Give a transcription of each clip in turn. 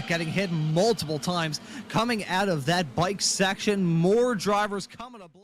getting hit multiple times coming out of that bike section. More drivers coming to blows.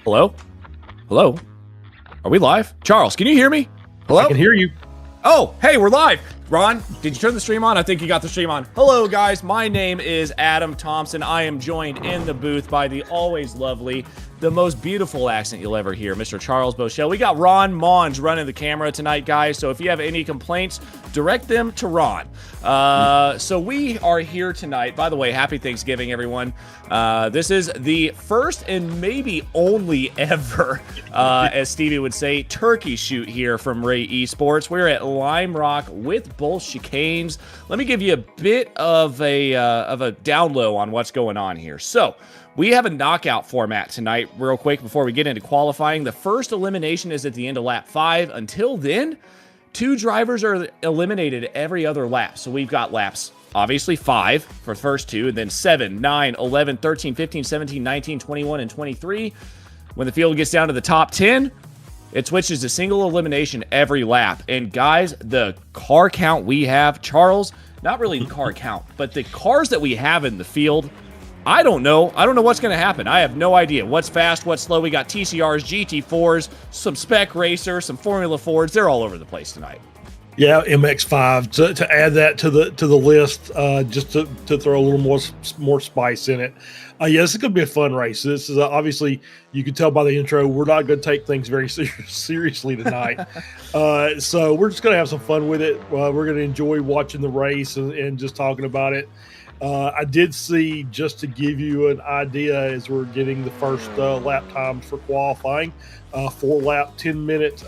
Hello? Hello? Are we live? Charles, can you hear me? Hello? I can hear you. Oh, hey, we're live. Ron, did you turn the stream on? I think you got the stream on. Hello, guys. My name is Adam Thompson. I am joined in the booth by the always lovely, the most beautiful accent you'll ever hear, Mr. Charles Bochelle. We got Ron Monge running the camera tonight, guys. So if you have any complaints, direct them to Ron. So we are here tonight. By the way, happy Thanksgiving, everyone. This is the first and maybe only ever, as Stevie would say, turkey shoot here from Ray eSports. We're at Lime Rock with both Chicanes. Let me give you a bit of a down low on what's going on here. So we have a knockout format tonight, real quick, before we get into qualifying. The first elimination is at the end of lap 5. Until then, 2 drivers are eliminated every other lap. So we've got laps, obviously 5 for the first 2, and then 7, 9, 11, 13, 15, 17, 19, 21, and 23. When the field gets down to the top 10, it switches to single elimination every lap. And guys, the car count we have, Charles, not really the car count, but the cars that we have in the field, I don't know. I don't know what's going to happen. I have no idea what's fast, what's slow. We got TCRs, GT4s, some spec racers, some Formula 4s. They're all over the place tonight. Yeah, MX5 to add that to the list, just to throw a little more spice in it. Yeah, this is going to be a fun race. This is obviously, you can tell by the intro, we're not going to take things very seriously tonight. So we're just going to have some fun with it. We're going to enjoy watching the race and just talking about it. I did see, just to give you an idea, as we're getting the first lap times for qualifying, 4-lap, 10-minute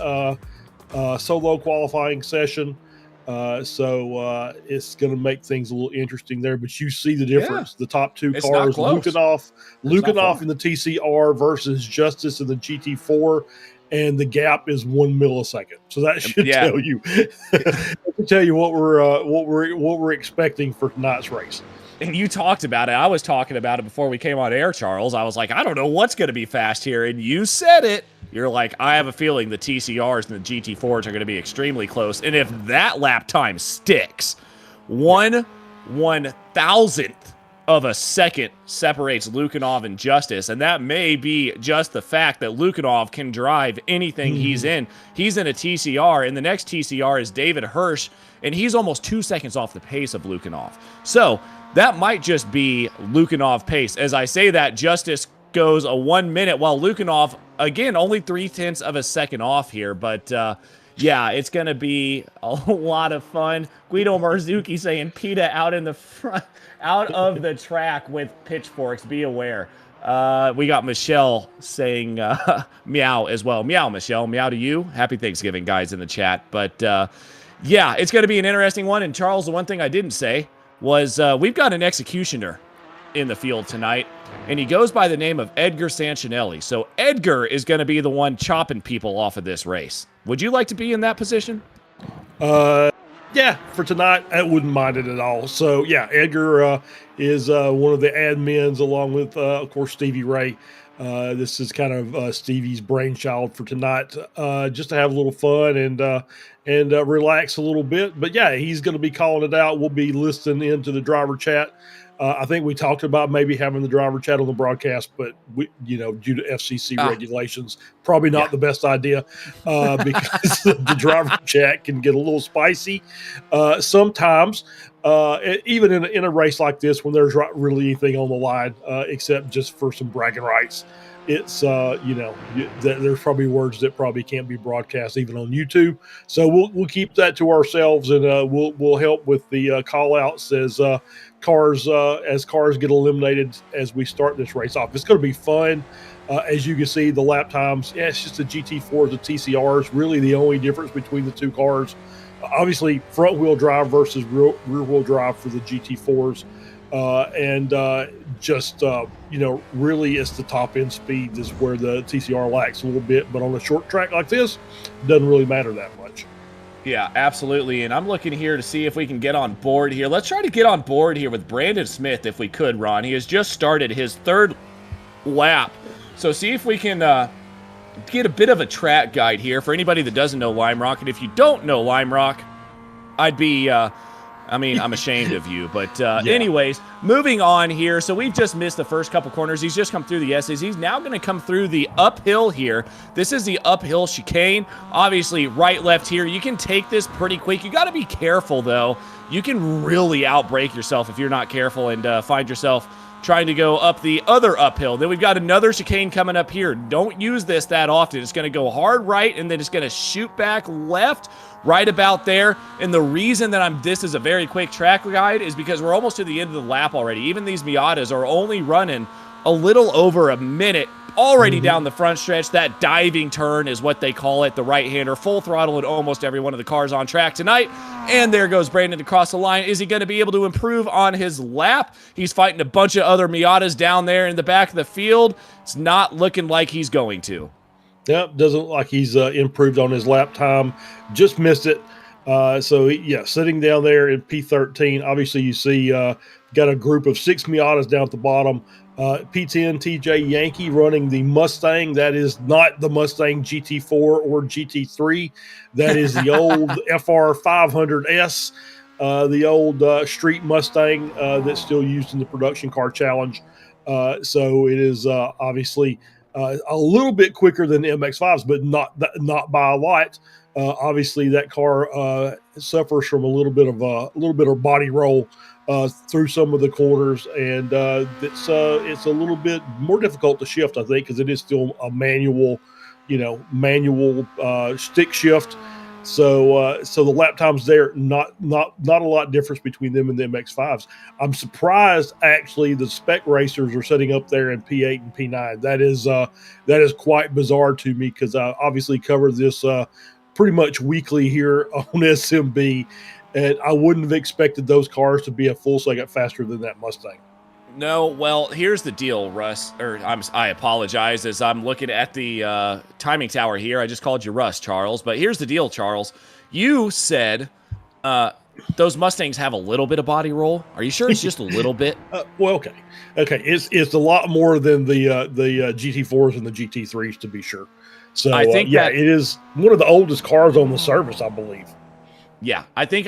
solo qualifying session. So it's going to make things a little interesting there. But you see the difference. Yeah. The top two cars, Lukanov in the TCR versus Justice in the GT4, and the gap is 1 millisecond. So that should tell you what we're expecting for tonight's race. And you talked about it. I was talking about it before we came on air, Charles. I was like, I don't know what's going to be fast here. And you said it. You're like, I have a feeling the TCRs and the GT4s are going to be extremely close. And if that lap time sticks, 1/1000th of a second separates Lukanov and Justice. And that may be just the fact that Lukanov can drive anything he's in. He's in a TCR, and the next TCR is David Hirsch, and he's almost 2 seconds off the pace of Lukanov. So that might just be Lukanov pace. As I say that, Justice goes a 1 minute, while Lukanov, again, only 0.3 of a second off here. But yeah, it's going to be a lot of fun. Guido Marzuki saying PETA out in the front, out of the track with pitchforks. Be aware. We got Michelle saying meow as well. Meow, Michelle. Meow to you. Happy Thanksgiving, guys, in the chat. But yeah, it's going to be an interesting one. And Charles, the one thing I didn't say was we've got an executioner in the field tonight, and he goes by the name of Edgar Sanchinelli. So Edgar is going to be the one chopping people off of this race. Would you like to be in that position? Yeah, for tonight, I wouldn't mind it at all. So yeah, Edgar is one of the admins, along with, of course, Stevie Ray. This is kind of Stevie's brainchild for tonight, just to have a little fun and relax a little bit. But yeah, he's going to be calling it out. We'll be listening into the driver chat. I think we talked about maybe having the driver chat on the broadcast, but due to FCC regulations, probably not the best idea, because the driver chat can get a little spicy sometimes. Even in a race like this, when there's not really anything on the line, except just for some bragging rights, it's there's probably words that probably can't be broadcast even on YouTube. So we'll keep that to ourselves, and we'll help with the call outs as cars get eliminated as we start this race off. It's going to be fun. As you can see, the lap times, it's just the GT4s, the TCRs, really the only difference between the two cars. Obviously, front-wheel drive versus rear-wheel drive for the GT4s. Really it's the top-end speed is where the TCR lacks a little bit. But on a short track like this, it doesn't really matter that much. Yeah, absolutely. And I'm looking here to see if we can get on board here. Let's try to get on board here with Brandon Smith if we could, Ron. He has just started his third lap. So see if we can get a bit of a track guide here for anybody that doesn't know Lime Rock. And if you don't know Lime Rock, I'd be... I'm ashamed of you. But anyways, moving on here. So we've just missed the first couple corners. He's just come through the S's. He's now going to come through the uphill here. This is the uphill chicane. Obviously, right, left here. You can take this pretty quick. You got to be careful, though. You can really outbrake yourself if you're not careful and find yourself trying to go up the other uphill. Then we've got another chicane coming up here. Don't use this that often. It's going to go hard right, and then it's going to shoot back left right about there. And the reason that this is a very quick track guide is because we're almost to the end of the lap already. Even these Miatas are only running a little over a minute already down the front stretch. That diving turn is what they call it, the right-hander, full throttle in almost every one of the cars on track tonight. And there goes Brandon across the line. Is he going to be able to improve on his lap? He's fighting a bunch of other Miatas down there in the back of the field. It's not looking like he's going to. Yep, doesn't look like he's improved on his lap time. Just missed it. Sitting down there in P13. Obviously, you see got a group of 6 Miatas down at the bottom. P10 TJ Yankee running the Mustang. That is not the Mustang GT4 or GT3. That is the old FR500S, the old street Mustang that's still used in the production car challenge. So it is obviously a little bit quicker than the MX5s, but not by a lot. Obviously, that car suffers from a little bit of body roll through some of the corners, and it's a little bit more difficult to shift, I think, because it is still a manual stick shift. So the lap times there, not a lot of difference between them and the MX-5s. I'm surprised actually the spec racers are setting up there in P8 and P9. That is quite bizarre to me, because I obviously cover this pretty much weekly here on SMB, and I wouldn't have expected those cars to be a full second faster than that Mustang. No, well, here's the deal, Russ. I apologize as I'm looking at the timing tower here. I just called you Russ, Charles. But here's the deal, Charles. You said those Mustangs have a little bit of body roll. Are you sure it's just a little bit? Well, okay. It's a lot more than the GT4s and the GT3s, to be sure. So I think it is one of the oldest cars on the service, I believe. Yeah, I think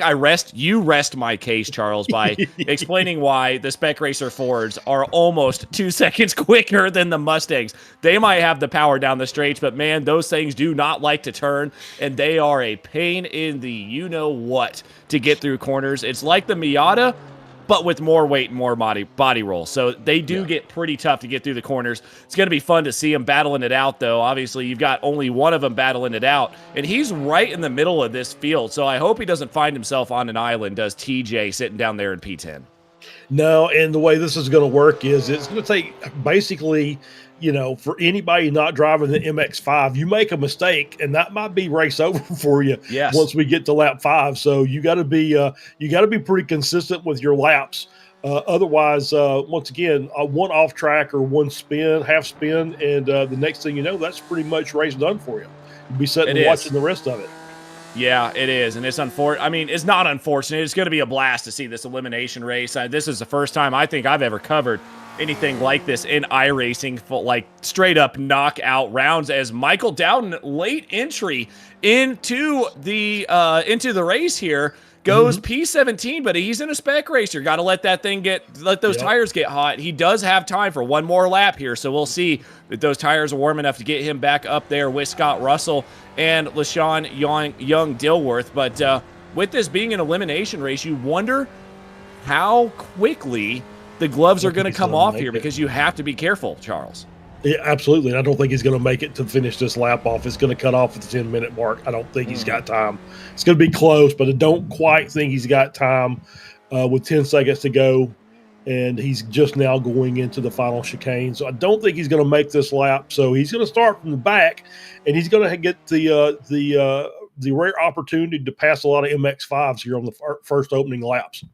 you rest my case, Charles, by explaining why the Spec Racer Fords are almost 2 seconds quicker than the Mustangs. They might have the power down the straights, but man, those things do not like to turn, and they are a pain in the you-know-what to get through corners. It's like the Miata, but with more weight and more body roll. So they do get pretty tough to get through the corners. It's going to be fun to see them battling it out, though. Obviously, you've got only one of them battling it out, and he's right in the middle of this field. So I hope he doesn't find himself on an island, does TJ sitting down there in P10. No, and the way this is going to work is it's going to take basically, for anybody not driving the MX-5, you make a mistake and that might be race over for you. Yes. Once we get to lap 5. So you got to be pretty consistent with your laps. Otherwise, once again, one off track or one spin, half spin, and the next thing you know, that's pretty much race done for you. You'll be sitting and watching the rest of it. Yeah, it is, and it's unfortunate. I mean, it's not unfortunate. It's going to be a blast to see this elimination race. This is the first time I think I've ever covered anything like this in iRacing, like straight up knockout rounds. As Michael Dowden, late entry into the race here, goes P17, but he's in a spec racer. Got to let those tires get hot. He does have time for one more lap here, so we'll see that those tires are warm enough to get him back up there with Scott Russell and LaShawn Young Dilworth. But with this being an elimination race, you wonder how quickly the gloves are going to come off here, because you have to be careful, Charles. Yeah, absolutely. And I don't think he's going to make it to finish this lap off. It's going to cut off at the 10-minute mark. I don't think he's got time. It's going to be close, but I don't quite think he's got time with 10 seconds to go. And he's just now going into the final chicane. So I don't think he's going to make this lap. So he's going to start from the back, and he's going to get the rare opportunity to pass a lot of MX-5s here on the first opening laps.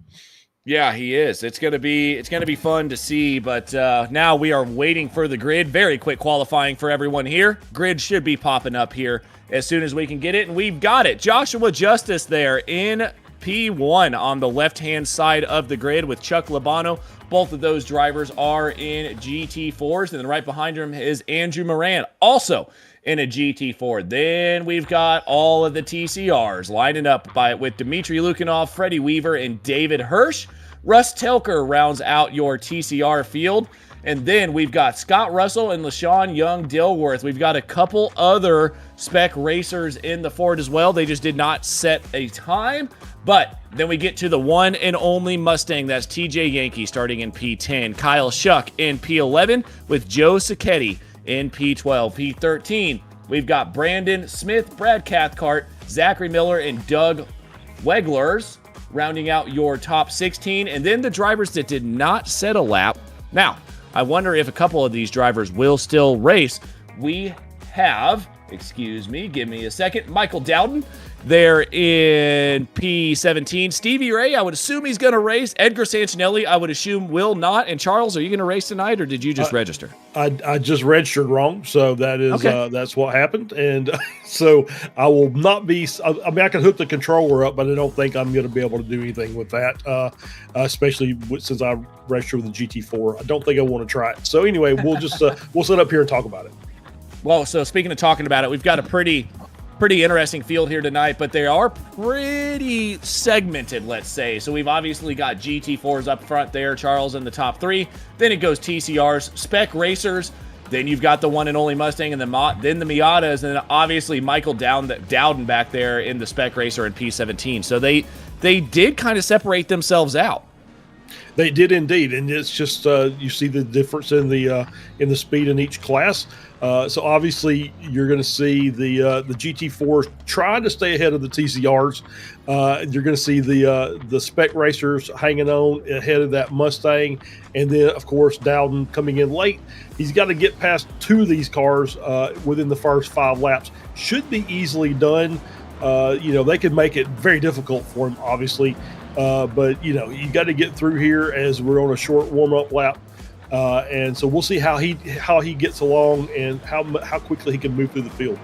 Yeah, he is. It's gonna be fun to see, but now we are waiting for the grid. Very quick qualifying for everyone here. Grid should be popping up here as soon as we can get it, and we've got it. Joshua Justice there in P1 on the left-hand side of the grid with Chuck Labano. Both of those drivers are in GT4s, and then right behind him is Andrew Moran, also in a GT4. Then we've got all of the TCRs lining up with Dmitry Lukinov, Freddie Weaver, and David Hirsch. Russ Telker rounds out your TCR field. And then we've got Scott Russell and LaShawn Young Dilworth. We've got a couple other spec racers in the Ford as well. They just did not set a time. But then we get to the one and only Mustang. That's TJ Yankee starting in P10. Kyle Shuck in P11 with Joe Sacchetti in P12. P13, we've got Brandon Smith, Brad Cathcart, Zachary Miller, and Doug Weglers rounding out your top 16. And then the drivers that did not set a lap. Now, I wonder if a couple of these drivers will still race. We have, excuse me, give me a second, Michael Dowden there in P17. Stevie Ray, I would assume he's going to race. Edgar Santinelli, I would assume, will not. And Charles, are you going to race tonight, or did you just register? I just registered wrong, so that is that's what happened. And so I will not be. I mean, I can hook the controller up, but I don't think I'm going to be able to do anything with that, especially since I registered with the GT4. I don't think I want to try it. So anyway, we'll just we'll sit up here and talk about it. Well, so speaking of talking about it, we've got a pretty interesting field here tonight, but they are pretty segmented, let's say. So we've obviously got GT4s up front there, Charles, in the top 3. Then it goes TCRs, spec racers. Then you've got the one and only Mustang, and then the Miatas, and then obviously Michael Dowden back there in the Spec Racer and P17. So they did kind of separate themselves out. They did indeed, and it's just you see the difference in the speed in each class. So obviously you're going to see the GT4s trying to stay ahead of the TCRs. You're going to see the Spec Racers hanging on ahead of that Mustang, and then of course Dowden coming in late. He's got to get past 2 of these cars within the first 5 laps. Should be easily done. They could make it very difficult for him, obviously. But you got to get through here as we're on a short warm-up lap, and so we'll see how he gets along and how quickly he can move through the field.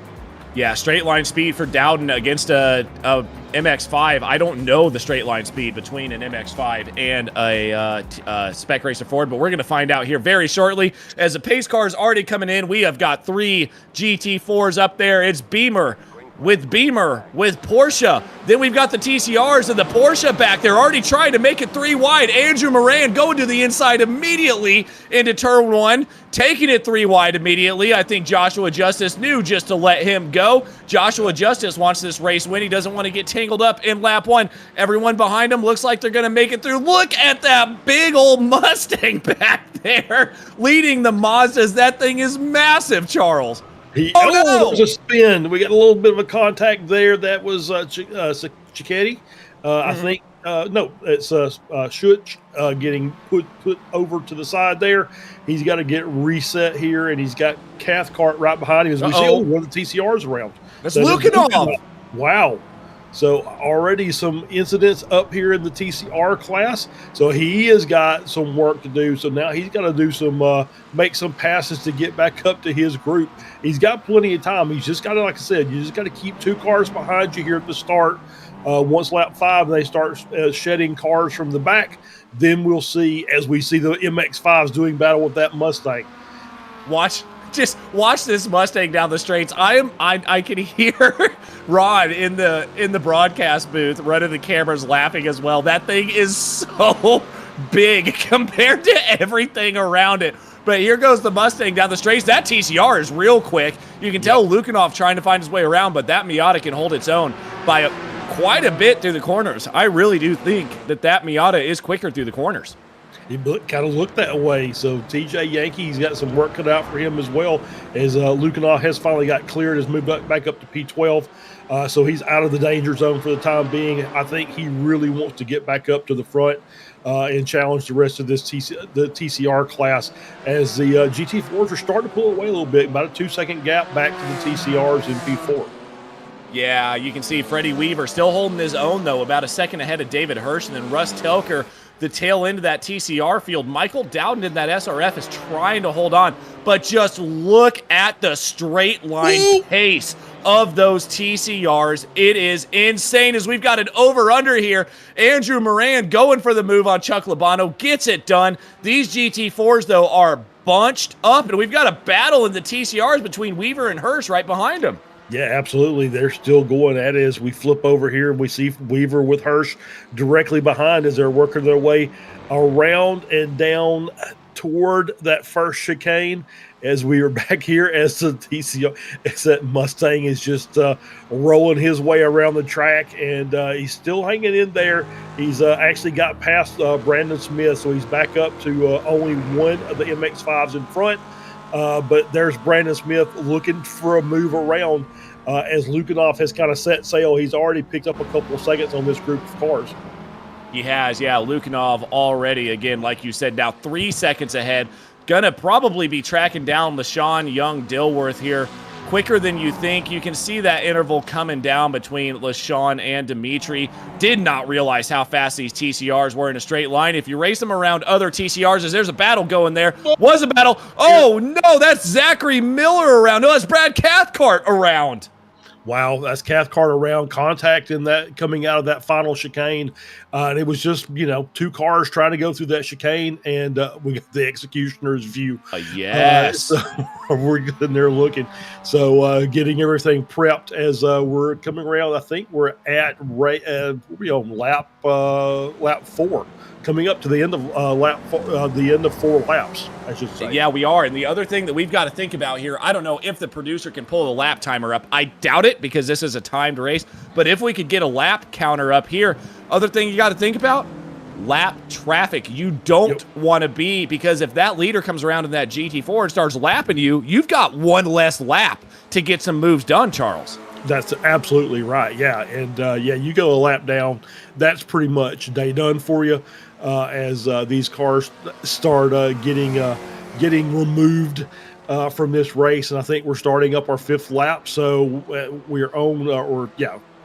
Yeah, straight line speed for Dowden against a MX-5. I don't know the straight line speed between an MX-5 and a Spec Racer Ford, but we're going to find out here very shortly. As the pace car is already coming in, we have got 3 GT4s up there. It's Beamer with Porsche. Then we've got the TCRs and the Porsche back there already trying to make it 3 wide. Andrew Moran going to the inside immediately into turn 1, taking it 3 wide immediately. I think Joshua Justice knew just to let him go. Joshua Justice wants this race win. He doesn't want to get tangled up in lap 1. Everyone behind him looks like they're going to make it through. Look at that big old Mustang back there leading the Mazdas. That thing is massive, Charles. There was a spin. We got a little bit of a contact there. That was Chicanes. I think. No, it's Schutz getting put over to the side there. He's got to get reset here, and he's got Cathcart right behind him as we see one of the TCRs around. That's Lukinov. Wow. So already some incidents up here in the TCR class. So he has got some work to do. So now he's got to do some, make some passes to get back up to his group. He's got plenty of time. He's just got to, like I said, you just got to keep 2 cars behind you here at the start. Once lap 5, they start shedding cars from the back. Then we'll see, as we see the MX-5s doing battle with that Mustang. Just watch this Mustang down the straights. I can hear Ron in the broadcast booth running the cameras laughing as well. That thing is so big compared to everything around it. But here goes the Mustang down the straights. That TCR is real quick. You can tell Lukinov trying to find his way around, but that Miata can hold its own by quite a bit through the corners. I really do think that Miata is quicker through the corners. He kind of looked that way. So TJ Yankee's got some work cut out for him as well, as Lukinov has finally got cleared, has moved back up to P12. So he's out of the danger zone for the time being. I think he really wants to get back up to the front and challenge the rest of the TCR class, as the GT4s are starting to pull away a little bit, about a 2-second gap back to the TCRs in P4. Yeah, you can see Freddie Weaver still holding his own, though, about a second ahead of David Hirsch, and then Russ Telker, the tail end of that TCR field. Michael Dowden in that SRF is trying to hold on, but just look at the straight line pace of those TCRs. It is insane, as we've got an over-under here. Andrew Moran going for the move on Chuck Labano, gets it done. These GT4s, though, are bunched up, and we've got a battle in the TCRs between Weaver and Hirsch right behind him. Yeah, absolutely. They're still going at it as we flip over here and we see Weaver with Hirsch directly behind as they're working their way around and down toward that first chicane, as we are back here as the TCR, as that Mustang is just rolling his way around the track, and he's still hanging in there. He's actually got past Brandon Smith, so he's back up to only one of the MX-5s in front. But there's Brandon Smith looking for a move around as Lukinov has kind of set sail. He's already picked up a couple of seconds on this group of cars. He has, yeah. Lukinov already, again, like you said, now 3 seconds ahead. Gonna probably be tracking down LaShawn Young-Dilworth here quicker than you think. You can see that interval coming down between LaShawn and Dimitri. Did not realize how fast these TCRs were in a straight line. If you race them around other TCRs, as there's a battle going there. Was a battle. Oh, no, that's Zachary Miller around. No, that's Brad Cathcart around. Wow, that's Cathcart around, contact in that coming out of that final chicane. And it was just, 2 cars trying to go through that chicane, and we got the executioner's view. Yes. So we're in there looking. So getting everything prepped as we're coming around. I think we're at lap 4 coming up to the end of the end of 4 laps, I should say. Yeah, we are. And the other thing that we've got to think about here, I don't know if the producer can pull the lap timer up. I doubt it because this is a timed race. But if we could get a lap counter up here, other thing you got to think about, lap traffic. You don't want to be, because if that leader comes around in that GT4 and starts lapping you, you've got one less lap to get some moves done, Charles. That's absolutely right. Yeah. And yeah, you go a lap down, that's pretty much day done for you as these cars start getting removed from this race. And I think we're starting up our 5th lap. So we're on,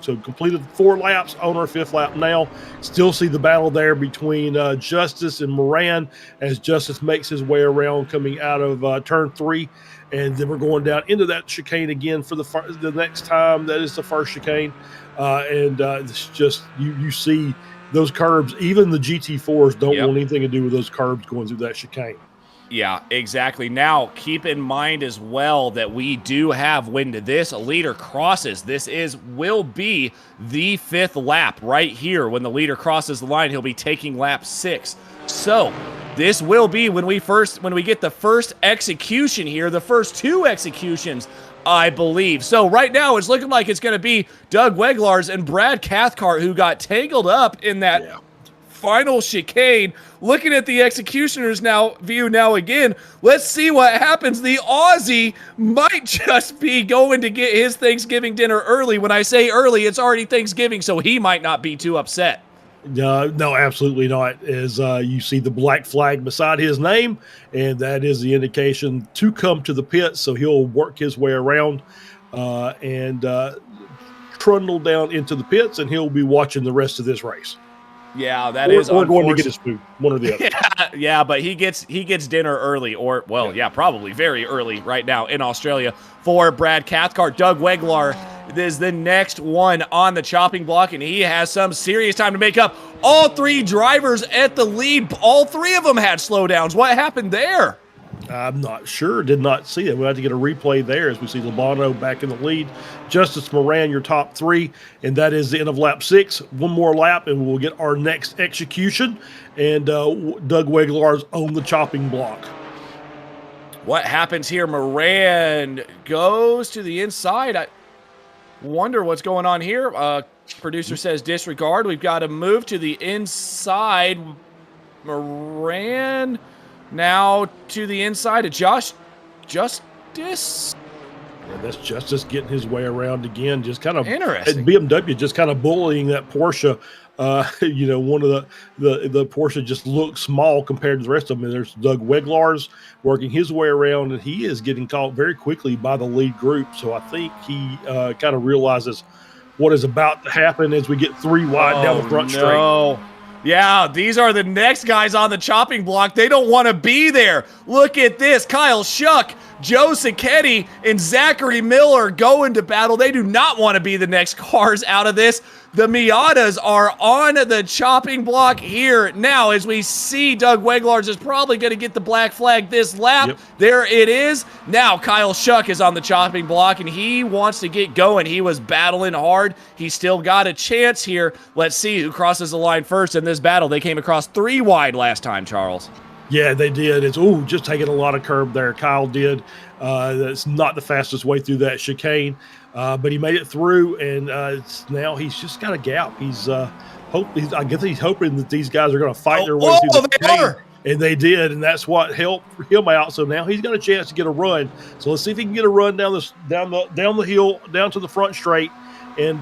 so completed 4 laps, on our 5th lap now. Still see the battle there between Justice and Moran as Justice makes his way around coming out of turn 3. And then we're going down into that chicane again for the next time. That is the first chicane. It's just, you see those curbs. Even the GT4s don't want anything to do with those curbs going through that chicane. Yeah, exactly. Now, keep in mind as well that we do have, when this leader crosses, will be the 5th lap right here. When the leader crosses the line, he'll be taking lap 6. So this will be when we get the first execution here, the first 2 executions, I believe. So right now it's looking like it's going to be Doug Weglars and Brad Cathcart who got tangled up in that final chicane. Looking at the executioners view now again. Let's see what happens. The Aussie might just be going to get his Thanksgiving dinner early. When I say early, it's already Thanksgiving, so he might not be too upset. No, absolutely not. As you see the black flag beside his name, and that is the indication to come to the pit. So he'll work his way around and trundle down into the pits, and he'll be watching the rest of this race. Yeah, that is or going to get his food, one or the other. Yeah, but he gets dinner early, or probably very early right now in Australia for Brad Cathcart. Doug Weglar is the next one on the chopping block, and he has some serious time to make up. All 3 drivers at the lead, all 3 of them had slowdowns. What happened there? I'm not sure. Did not see it. We'll have to get a replay there as we see Labano back in the lead. Justice Moran, your top 3, and that is the end of lap 6. One more lap, and we'll get our next execution. And Doug Weglar's on the chopping block. What happens here? Moran goes to the inside. I wonder what's going on here. Producer says disregard. We've got to move to the inside. Moran now to the inside of Justice. Yeah, that's Justice getting his way around again. Just kind of interesting. BMW just kind of bullying that Porsche. One of the Porsche just looks small compared to the rest of them. And there's Doug Weglars working his way around, and he is getting caught very quickly by the lead group. So I think he kind of realizes what is about to happen as we get 3 wide down the front straight. Yeah, these are the next guys on the chopping block. They don't want to be there. Look at this. Kyle Shuck, Joe Sacchetti, and Zachary Miller go into battle. They do not want to be the next cars out of this. The Miatas are on the chopping block here. Now, as we see, Doug Weglars is probably going to get the black flag this lap. Yep. There it is. Now, Kyle Shuck is on the chopping block, and he wants to get going. He was battling hard. He still got a chance here. Let's see who crosses the line first in this battle. They came across 3 wide last time, Charles. Yeah, they did. It's just taking a lot of curb there. Kyle did. That's not the fastest way through that chicane, but he made it through, and now he's just got a gap. I guess he's hoping that these guys are going to fight their way through the chicane. And they did, and that's what helped him out. So now he's got a chance to get a run. So let's see if he can get a run down the hill, down to the front straight, and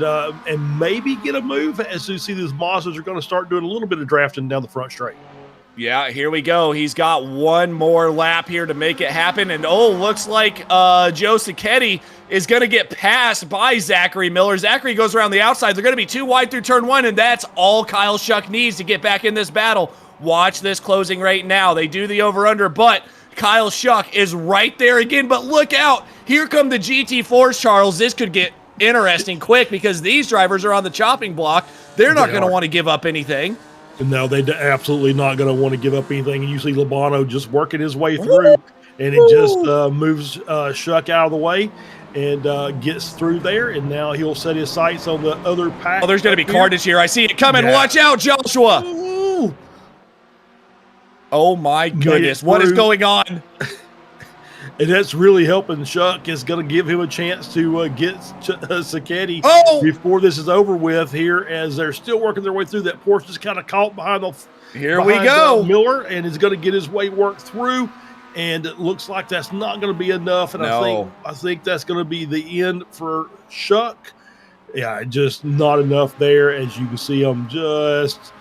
maybe get a move as you see these Mazdas are going to start doing a little bit of drafting down the front straight. Yeah, here we go. He's got one more lap here to make it happen. And, looks like Joe Sacchetti is going to get passed by Zachary Miller. Zachary goes around the outside. They're going to be 2 wide through turn 1, and that's all Kyle Shuck needs to get back in this battle. Watch this closing right now. They do the over-under, but Kyle Shuck is right there again. But look out. Here come the GT4s, Charles. This could get interesting quick because these drivers are on the chopping block. They're not going to want to give up anything. No, they're absolutely not going to want to give up anything. And you see Labano just working his way through, and it just moves Shuck out of the way and gets through there. And now he'll set his sights on the other pack. Oh, there's going to be carnage here. I see it coming. Yeah. Watch out, Joshua. Ooh. Oh my goodness, what is going on? And that's really helping Chuck. It's going to give him a chance to get Sacchetti before this is over with here, as they're still working their way through. That Porsche is kind of caught behind Miller, and is going to get his way worked through. And it looks like that's not going to be enough. And I think that's going to be the end for Chuck. Yeah, just not enough there. As you can see, I'm just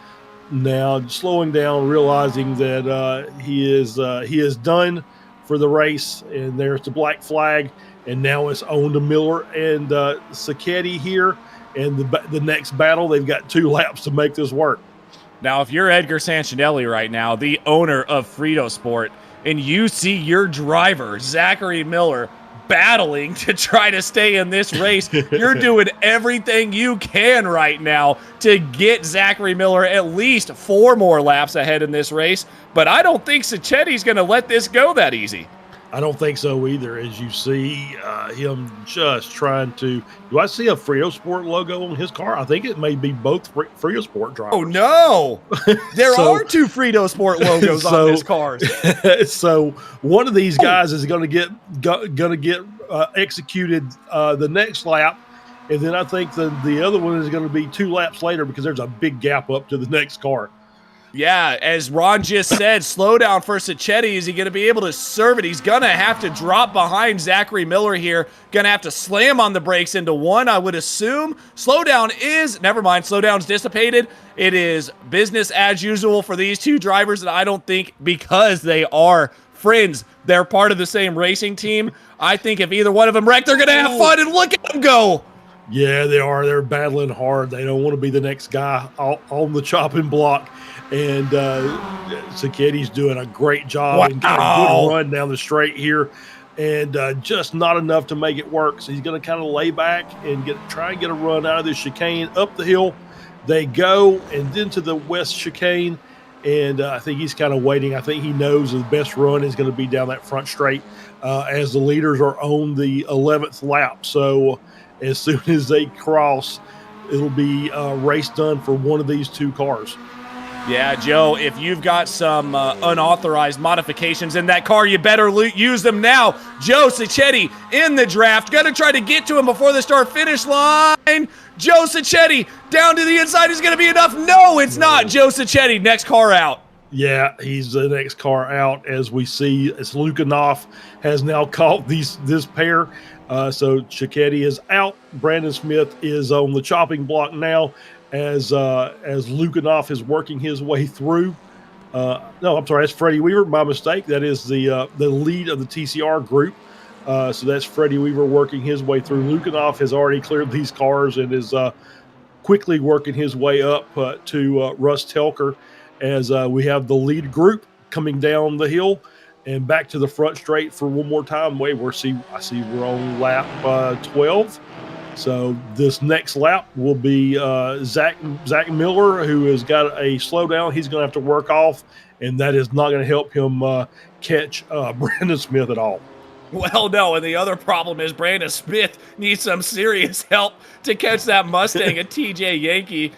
now slowing down, realizing that he is done for the race, and there's the black flag, and now it's on to Miller and Sacchetti here, and the next battle, they've got 2 laps to make this work. Now, if you're Edgar Sancinelli right now, the owner of Frito Sport, and you see your driver, Zachary Miller, battling to try to stay in this race, you're doing everything you can right now to get Zachary Miller at least 4 more laps ahead in this race. But I don't think Sacchetti's going to let this go that easy. I don't think so either. As you see him just trying to. Do I see a Frito Sport logo on his car? I think it may be both Frito Sport drivers. Oh no! There are 2 Frito Sport logos on his cars. So one of these guys is going to get executed the next lap, and then I think the other one is going to be 2 laps later, because there's a big gap up to the next car. Yeah, as Ron just said, slow down for Sacchetti. Is he going to be able to serve it? He's going to have to drop behind Zachary Miller here. Going to have to slam on the brakes into 1, I would assume. Never mind, slowdown's dissipated. It is business as usual for these 2 drivers, and I don't think, because they are friends, they're part of the same racing team, I think if either one of them wreck, they're going to have fun, and look at them go. Yeah, they are. They're battling hard. They don't want to be the next guy on the chopping block. And Sacchetti's doing a great job and got a good run down the straight here, and just not enough to make it work. So he's going to kind of lay back and try and get a run out of this chicane. Up the hill they go, and then to the west chicane, and I think he's kind of waiting. I think he knows the best run is going to be down that front straight, as the leaders are on the 11th lap. So as soon as they cross, it'll be race done for one of these 2 cars. Yeah, Joe, if you've got some unauthorized modifications in that car, you better use them now. Joe Sacchetti in the draft. Going to try to get to him before the start-finish line. Joe Sacchetti down to the inside is going to be enough. No, it's not. Joe Sacchetti, next car out. Yeah, he's the next car out, as we see as Lukanoff has now caught this pair. So Sacchetti is out. Brandon Smith is on the chopping block now, as Lukanoff is working his way through. No, I'm sorry, that's Freddie Weaver. My mistake. That is the lead of the TCR group. So that's Freddie Weaver working his way through. Lukanoff has already cleared these cars and is quickly working his way up to Russ Telker, as we have the lead group coming down the hill and back to the front straight for one more time. I see we're on lap 12. So this next lap will be Zach Miller, who has got a slowdown he's going to have to work off, and that is not going to help him catch Brandon Smith at all. Well, no, and the other problem is Brandon Smith needs some serious help to catch that Mustang at TJ Yankee.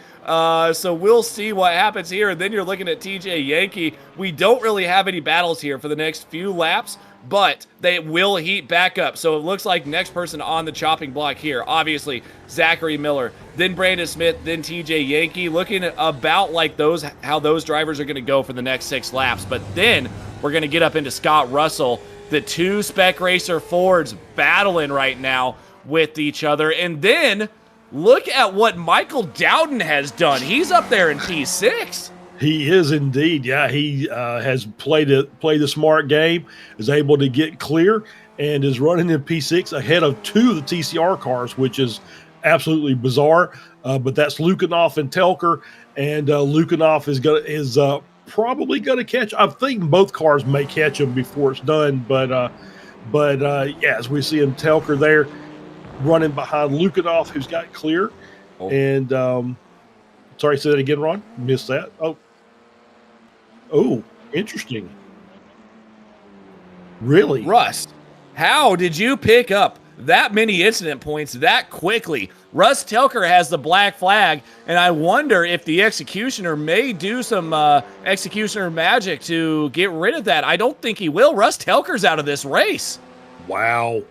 So we'll see what happens here. And then you're looking at TJ Yankee. We don't really have any battles here for the next few laps, but they will heat back up. So it looks like next person on the chopping block here, obviously Zachary Miller, then Brandon Smith, then TJ Yankee, looking at about like how those drivers are going to go for the next 6 laps. But then we're going to get up into Scott Russell, the 2 Spec Racer Fords battling right now with each other. And then look at what Michael Dowden has done. He's up there in P6. He is indeed. Yeah, he has played the smart game, is able to get clear, and is running in P6 ahead of 2 of the TCR cars, which is absolutely bizarre. But that's Lukanoff and Telker, and Lukanoff is probably going to catch. I think both cars may catch him before it's done. But yeah, as we see him, Telker there running behind Lukanoff, who's got clear. Oh. And sorry, say that again, Ron. Missed that. Oh, interesting. Really? Russ, how did you pick up that many incident points that quickly. Russ Telker has the black flag, and I wonder if the Executioner may do some Executioner magic to get rid of that. I don't think he will. Russ Telker's out of this race. Wow,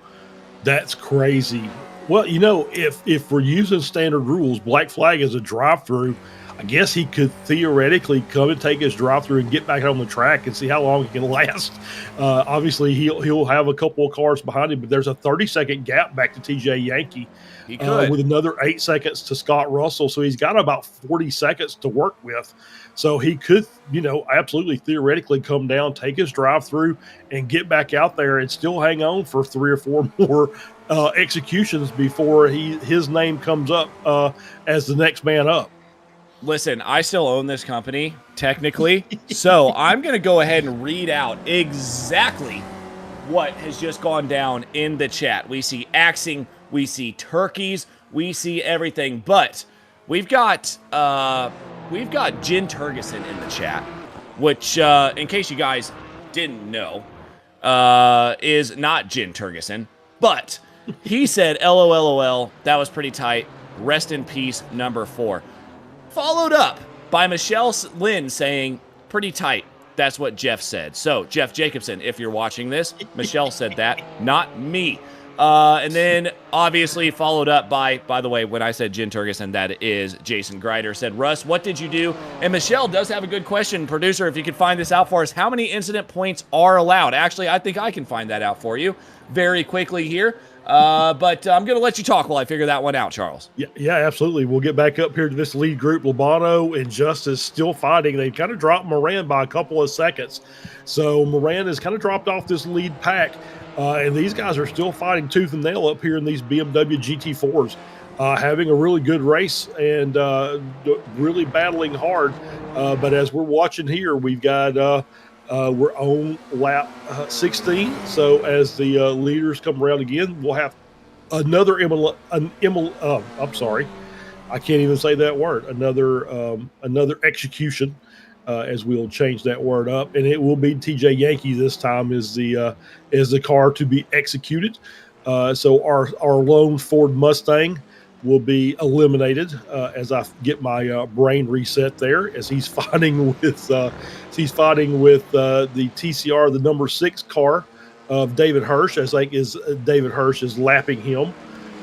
that's crazy. Well, you know, if we're using standard rules, black flag is a drive-through. I guess he could theoretically come and take his drive-through and get back on the track and see how long he can last. Obviously, he'll have a couple of cars behind him, but there's a 30-second gap back to TJ Yankee. He could. With another 8 seconds to Scott Russell. So he's got about 40 seconds to work with. So he could, you know, absolutely theoretically come down, take his drive-through, and get back out there and still hang on for 3 or 4 more executions before his name comes up as the next man up. Listen, I still own this company, technically, so I'm going to go ahead and read out exactly what has just gone down in the chat. We see axing, we see turkeys, we see everything, but we've got Jin Turgeson in the chat, which, in case you guys didn't know, is not Jin Turgeson, but he said, LOLOL, that was pretty tight. Rest in peace, number 4. Followed up by Michelle Lynn saying, pretty tight. That's what Jeff said. So, Jeff Jacobson, if you're watching this, Michelle said that, not me. And then, obviously, followed up by the way, when I said Jin Turgeson, that is Jason Grider, said, Russ, what did you do? And Michelle does have a good question. Producer, if you could find this out for us, how many incident points are allowed? Actually, I think I can find that out for you very quickly here. But I'm going to let you talk while I figure that one out, Charles. Yeah, absolutely. We'll get back up here to this lead group. Lobano and Justice still fighting. They kind of dropped Moran by a couple of seconds. So Moran has kind of dropped off this lead pack. And these guys are still fighting tooth and nail up here in these BMW GT4s. Having a really good race and really battling hard. But as we're watching here, we've got... we're on lap 16. So as the leaders come around again, we'll have another I'm sorry, I can't even say that word. Another execution, as we'll change that word up, and it will be TJ Yankee this time is the car to be executed. So our lone Ford Mustang will be eliminated as I get my brain reset there as he's fighting with the TCR, the number 6 car of David Hirsch. As like is David Hirsch is lapping him.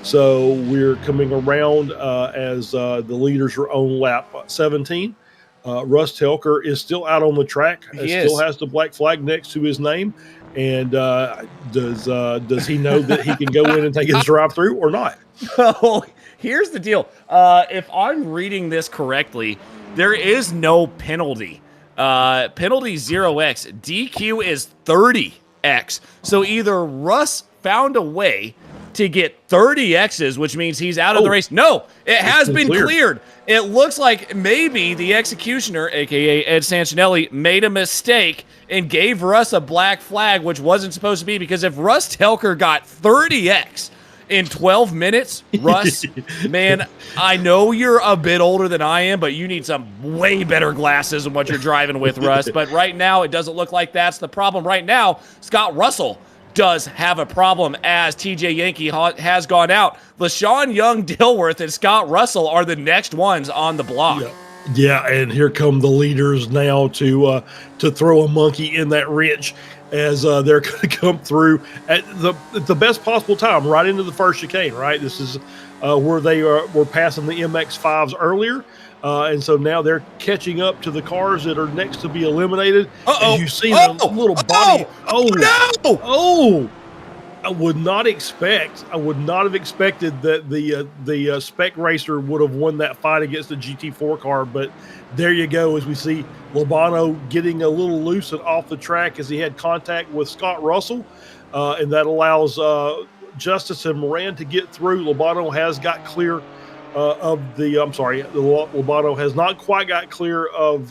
So we're coming around as the leaders are on lap 17. Russ Telker is still out on the track. Still has the black flag next to his name. And does he know that he can go in and take his drive through or not? Oh, here's the deal. If I'm reading this correctly, there is no penalty. Penalty 0x. DQ is 30x. So either Russ found a way to get 30 X's, which means he's out of the race. No, it has been cleared. It looks like maybe the Executioner, a.k.a. Ed Santinelli, made a mistake and gave Russ a black flag, which wasn't supposed to be, because if Russ Telker got 30X in 12 minutes, Russ, man, I know you're a bit older than I am, but you need some way better glasses than what you're driving with, Russ. But right now, it doesn't look like that's the problem. Right now, Scott Russell does have a problem as TJ Yankee has gone out. LaShawn Young-Dilworth and Scott Russell are the next ones on the block. Yeah, and here come the leaders now to throw a monkey in that wrench as they're going to come through at the best possible time, right into the first chicane, right? This is where they were passing the MX-5s earlier. And so now they're catching up to the cars that are next to be eliminated. And you see the little body. I would not have expected that the spec racer would have won that fight against the GT4 car. But there you go, as we see Lobano getting a little loose and off the track as he had contact with Scott Russell. And that allows Justice and Moran to get through. Lobano has got clear Lobano has not quite got clear of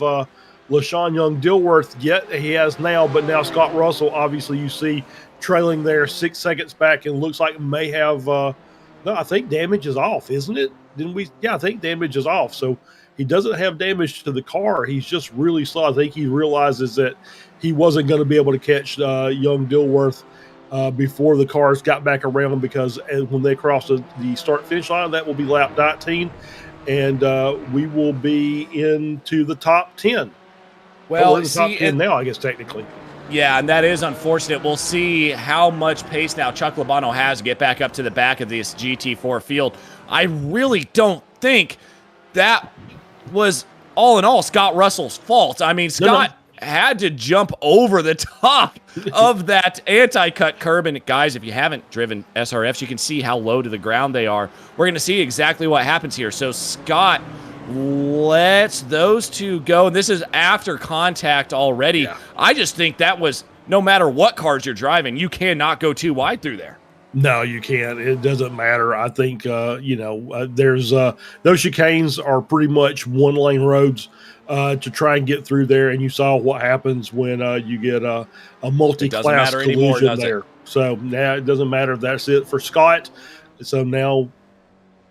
LaShawn Young-Dilworth yet. He has now, but now Scott Russell, obviously, you see trailing there 6 seconds back and looks like may have, no, I think damage is off, isn't it? Didn't we? Yeah, I think damage is off. So he doesn't have damage to the car. He's just really slow. I think he realizes that he wasn't going to be able to catch Young-Dilworth before the cars got back around, because when they cross the start-finish line, that will be lap 19, and we will be into the top 10. Well, we're in the top 10 now, I guess, technically. Yeah, and that is unfortunate. We'll see how much pace now Chuck Labano has to get back up to the back of this GT4 field. I really don't think that was, all in all, Scott Russell's fault. I mean, Scott had to jump over the top of that anti-cut curb. And guys, if you haven't driven SRFs, you can see how low to the ground they are. We're going to see exactly what happens here. So Scott lets those two go. This is after contact already. Yeah. I just think that was, no matter what cars you're driving, you cannot go too wide through there. No, you can't. It doesn't matter. I think, there's those chicanes are pretty much one-lane roads to try and get through there. And you saw what happens when you get a multi-class collision there. So now it doesn't matter. That's it for Scott. So now,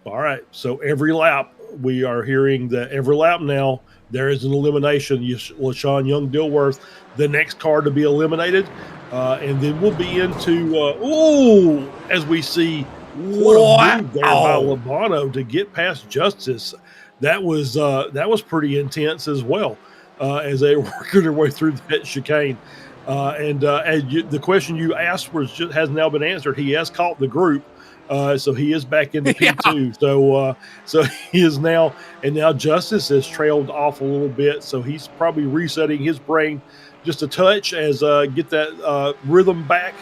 all right. So every lap, we are hearing that every lap now, there is an elimination. LaShawn Young-Dilworth, the next car to be eliminated. And then we'll be into, as we see, what a move there by Labano to get past Justice. That was pretty intense as well, as they were working their way through that chicane. The question you asked has now been answered. He has caught the group. So he is back into P2. Yeah. So he is now, and now Justice has trailed off a little bit. So he's probably resetting his brain just a touch as get that rhythm back.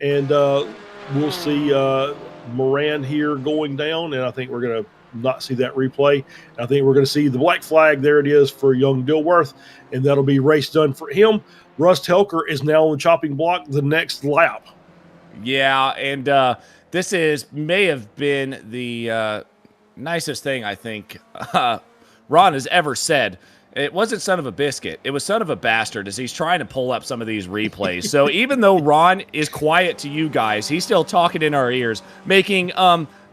And we'll see Moran here going down. And I think we're going to not see that replay. I think we're going to see the black flag. There it is for Young Dilworth. And that'll be race done for him. Russ Telker is now on the chopping block the next lap. Yeah. And, this may have been the nicest thing I think Ron has ever said. It wasn't son of a biscuit. It was son of a bastard, as he's trying to pull up some of these replays. So even though Ron is quiet to you guys, he's still talking in our ears, making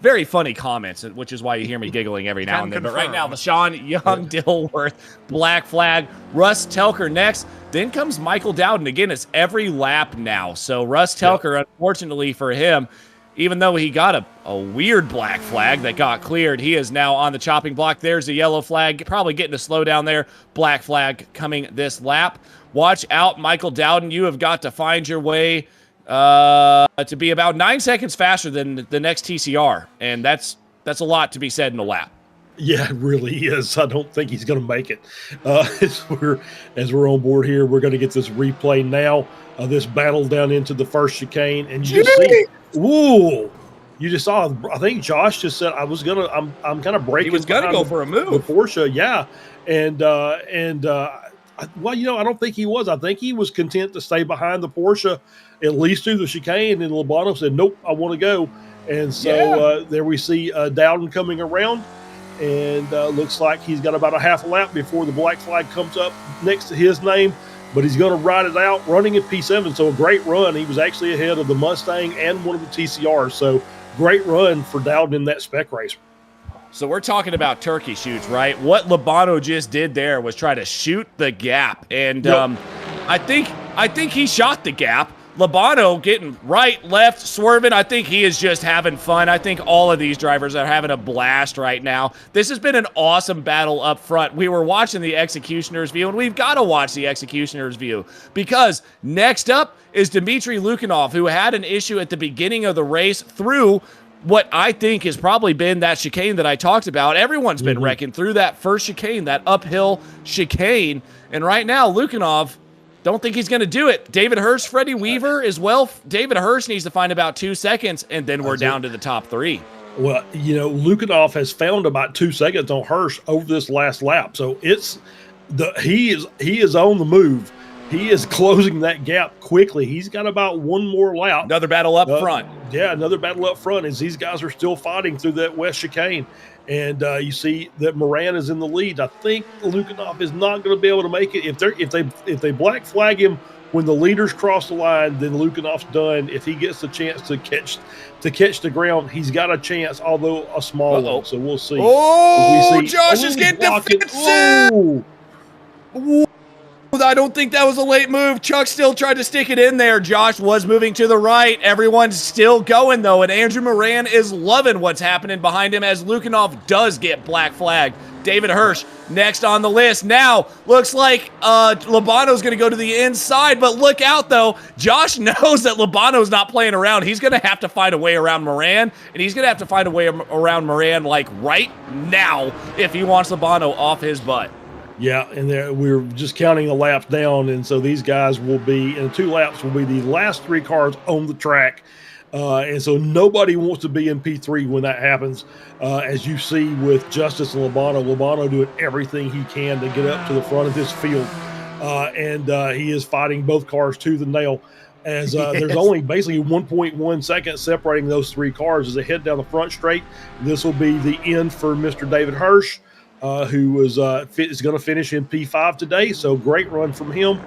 very funny comments, which is why you hear me giggling every now and then. But right now, LaShawn Young-Dilworth, black flag. Russ Telker next. Then comes Michael Dowden. Again, it's every lap now. So Russ Telker, unfortunately for him, even though he got a weird black flag that got cleared, he is now on the chopping block. There's a yellow flag, probably getting a slow down there. Black flag coming this lap. Watch out, Michael Dowden. You have got to find your way to be about 9 seconds faster than the next TCR, and that's a lot to be said in a lap. Yeah, it really is. I don't think he's going to make it. As we're on board here, we're going to get this replay now. This battle down into the first chicane, and you just see, you just saw. I think Josh just said I'm kind of breaking. He was going to go for a move. The Porsche, yeah, well, I don't think he was. I think he was content to stay behind the Porsche at least through the chicane. And Labano said, "Nope, I want to go." And so there we see Dowden coming around. And looks like he's got about a half a lap before the black flag comes up next to his name, but he's going to ride it out running at P7. So a great run. He was actually ahead of the Mustang and one of the TCRs. So great run for Dowden in that spec race. So we're talking about turkey shoots, right? What Labano just did there was try to shoot the gap. And I think he shot the gap. Labano getting right, left, swerving. I think he is just having fun. I think all of these drivers are having a blast right now. This has been an awesome battle up front. We were watching the Executioner's view, and we've got to watch the Executioner's view because next up is Dmitry Lukinov, who had an issue at the beginning of the race through what I think has probably been that chicane that I talked about. Everyone's been wrecking through that first chicane, that uphill chicane. And right now, Lukinov, don't think he's going to do it. David Hirsch, Freddie Weaver as well. David Hirsch needs to find about 2 seconds, and then we're down to the top 3. Well, Lukinov has found about 2 seconds on Hirsch over this last lap. So he is on the move. He is closing that gap quickly. He's got about one more lap. Another battle up front. Yeah, another battle up front as these guys are still fighting through that west chicane. And you see that Moran is in the lead. I think Lukinov is not going to be able to make it. If they black flag him when the leaders cross the line, then Lukinov's done. If he gets the chance to catch the ground, he's got a chance, although a small one. So we'll see. Oh, Josh is getting defensive. Ooh, I don't think that was a late move. Chuck still tried to stick it in there. Josh was moving to the right. Everyone's still going, though, and Andrew Moran is loving what's happening behind him as Lukanov does get black flagged. David Hirsch next on the list. Now, looks like Labano's going to go to the inside, but look out, though. Josh knows that Labano's not playing around. He's going to have to find a way around Moran, and he's going to have to find a way around Moran, like, right now if he wants Labano off his butt. Yeah, and we're just counting the laps down, and so these guys will be, in 2 laps, will be the last 3 cars on the track. And so nobody wants to be in P3 when that happens. As you see with Justice and Labano doing everything he can to get up to the front of this field. And he is fighting both cars to the nail. As there's only basically 1.1 seconds separating those 3 cars as they head down the front straight. This will be the end for Mr. David Hirsch, who is going to finish in P5 today. So great run from him.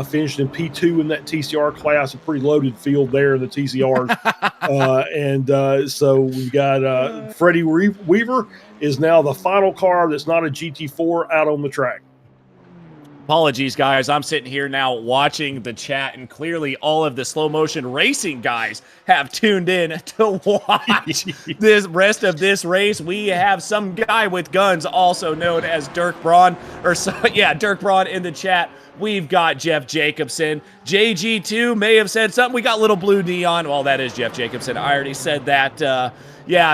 Finished in P2 in that TCR class, a pretty loaded field there in the TCRs. So we've got Freddie Weaver is now the final car that's not a GT4 out on the track. Apologies, guys. I'm sitting here now watching the chat, and clearly all of the slow motion racing guys have tuned in to watch this rest of this race. We have some guy with guns, also known as Dirk Braun, Dirk Braun in the chat. We've got Jeff Jacobson. JG2 may have said something. We got Little Blue Neon. Well, that is Jeff Jacobson. I already said that.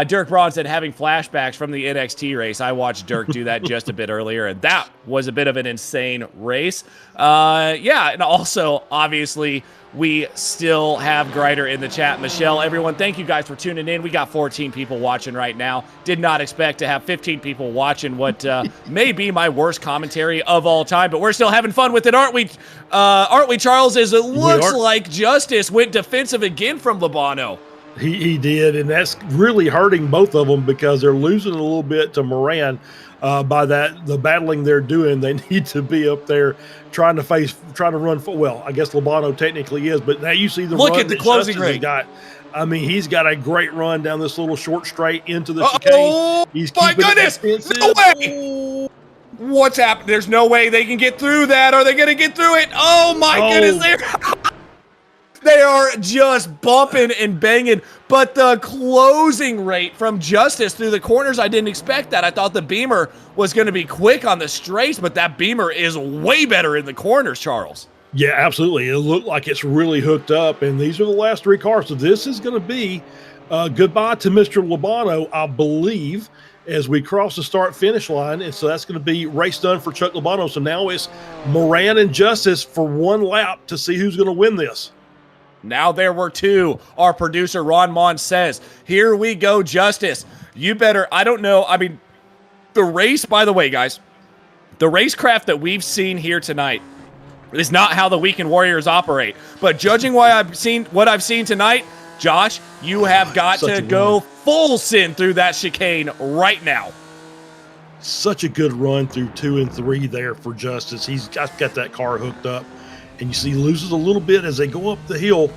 Dirk Braun said having flashbacks from the NXT race. I watched Dirk do that just a bit earlier, and that was a bit of an insane race. And also, obviously, we still have Grider in the chat. Michelle, everyone, thank you guys for tuning in. We got 14 people watching right now. Did not expect to have 15 people watching what may be my worst commentary of all time, but we're still having fun with it, aren't we? Aren't we, Charles? As it looks like Justice went defensive again from Labano. He did, and that's really hurting both of them because they're losing a little bit to Moran by the battling they're doing. They need to be up there trying to run. Well, I guess Labano technically is, but now you see the look run at the closing rate. I mean, he's got a great run down this little short straight into the chicane. He's my goodness! No way! What's happened? There's no way they can get through that. Are they going to get through it? Oh my goodness! They are just bumping and banging, but the closing rate from Justice through the corners, I didn't expect that. I thought the Beamer was going to be quick on the straights, but that Beamer is way better in the corners, Charles. Yeah, absolutely. It looked like it's really hooked up, and these are the last 3 cars. So this is going to be goodbye to Mr. Labano, I believe, as we cross the start-finish line. And so that's going to be race done for Chuck Labano. So now it's Moran and Justice for 1 lap to see who's going to win this. Now there were 2. Our producer, Ron Mon, says, here we go, Justice. You better, I don't know. I mean, the race, by the way, guys, the racecraft that we've seen here tonight is not how the Weekend Warriors operate. But judging what I've seen tonight, Josh, you have got to go full sin through that chicane right now. Such a good run through 2 and 3 there for Justice. He's got that car hooked up. And you see he loses a little bit as they go up the hill.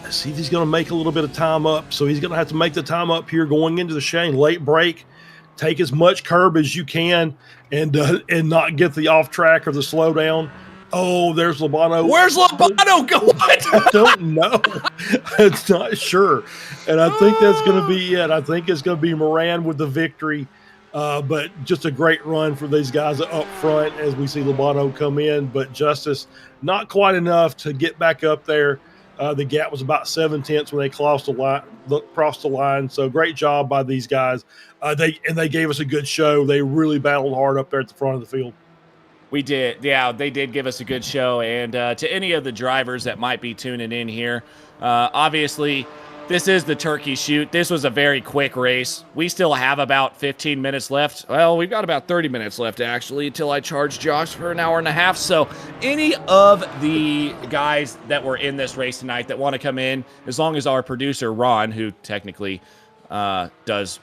I see he's going to make a little bit of time up. So he's going to have to make the time up here going into the chicane. Late break. Take as much curb as you can and not get the off track or the slowdown. Oh, there's Labano. Where's Labano going? I don't know. It's not sure. And I think that's going to be it. I think it's going to be Moran with the victory. But just a great run for these guys up front as we see Labano come in. But Justice, not quite enough to get back up there. The gap was about 7/10 when they crossed the line. So great job by these guys. They gave us a good show. They really battled hard up there at the front of the field. We did. Yeah, they did give us a good show. And to any of the drivers that might be tuning in here, obviously, this is the turkey shoot. This was a very quick race. We still have about 15 minutes left. Well, we've got about 30 minutes left, actually, until I charge Josh for an hour and a half. So any of the guys that were in this race tonight that want to come in, as long as our producer, Ron, who technically does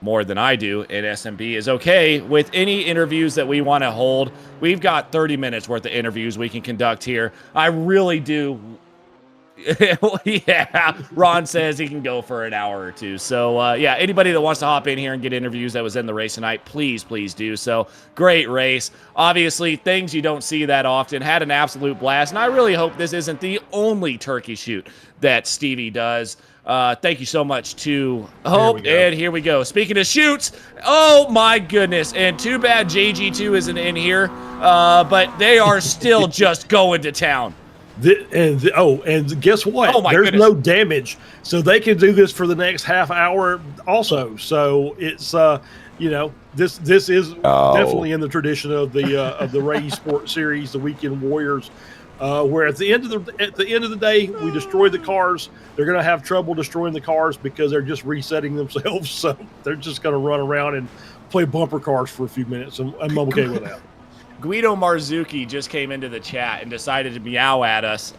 more than I do in SMB, is okay with any interviews that we want to hold, we've got 30 minutes worth of interviews we can conduct here. I really do Yeah, Ron says he can go for an hour or two. So, yeah, anybody that wants to hop in here and get interviews that was in the race tonight, please do so. Great race. Obviously, things you don't see that often. Had an absolute blast, and I really hope this isn't the only turkey shoot that Stevie does. Thank you so much to Hope, and here we go. Speaking of shoots, oh my goodness, and too bad JG2 isn't in here, but they are still just going to town. And guess what? Oh my There's goodness. no damage, so they can do this for the next half hour also. So it's this is definitely in the tradition of the Ray eSports series, the Weekend Warriors, where at the end of the day we destroy the cars. They're going to have trouble destroying the cars because they're just resetting themselves. So they're just going to run around and play bumper cars for a few minutes, and I'm okay with that. Guido Marzuki just came into the chat and decided to meow at us.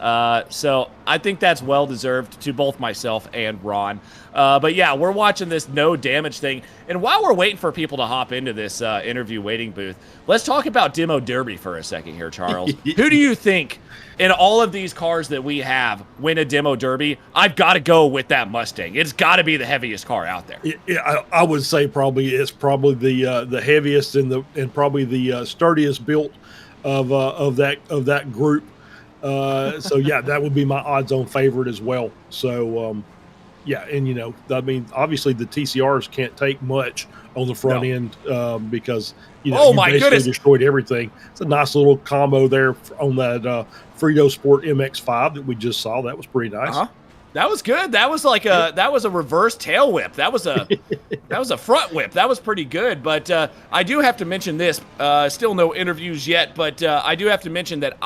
So I think that's well-deserved to both myself and Ron. But yeah, we're watching this no damage thing. And while we're waiting for people to hop into this interview waiting booth, let's talk about Demo Derby for a second here, Charles. Who do you think in all of these cars that we have win a Demo Derby? I've got to go with that Mustang. It's got to be the heaviest car out there. Yeah, I would say it's probably the heaviest and probably the sturdiest built of that group. So yeah, that would be my odds-on favorite as well. So yeah, and I mean, obviously the TCRs can't take much on the front end because you basically destroyed everything. It's a nice little combo there on that Frito Sport MX-5 that we just saw. That was pretty nice. That was good. That was like that was a reverse tail whip. That was a front whip. That was pretty good. But I do have to mention this. Still no interviews yet, but I do have to mention that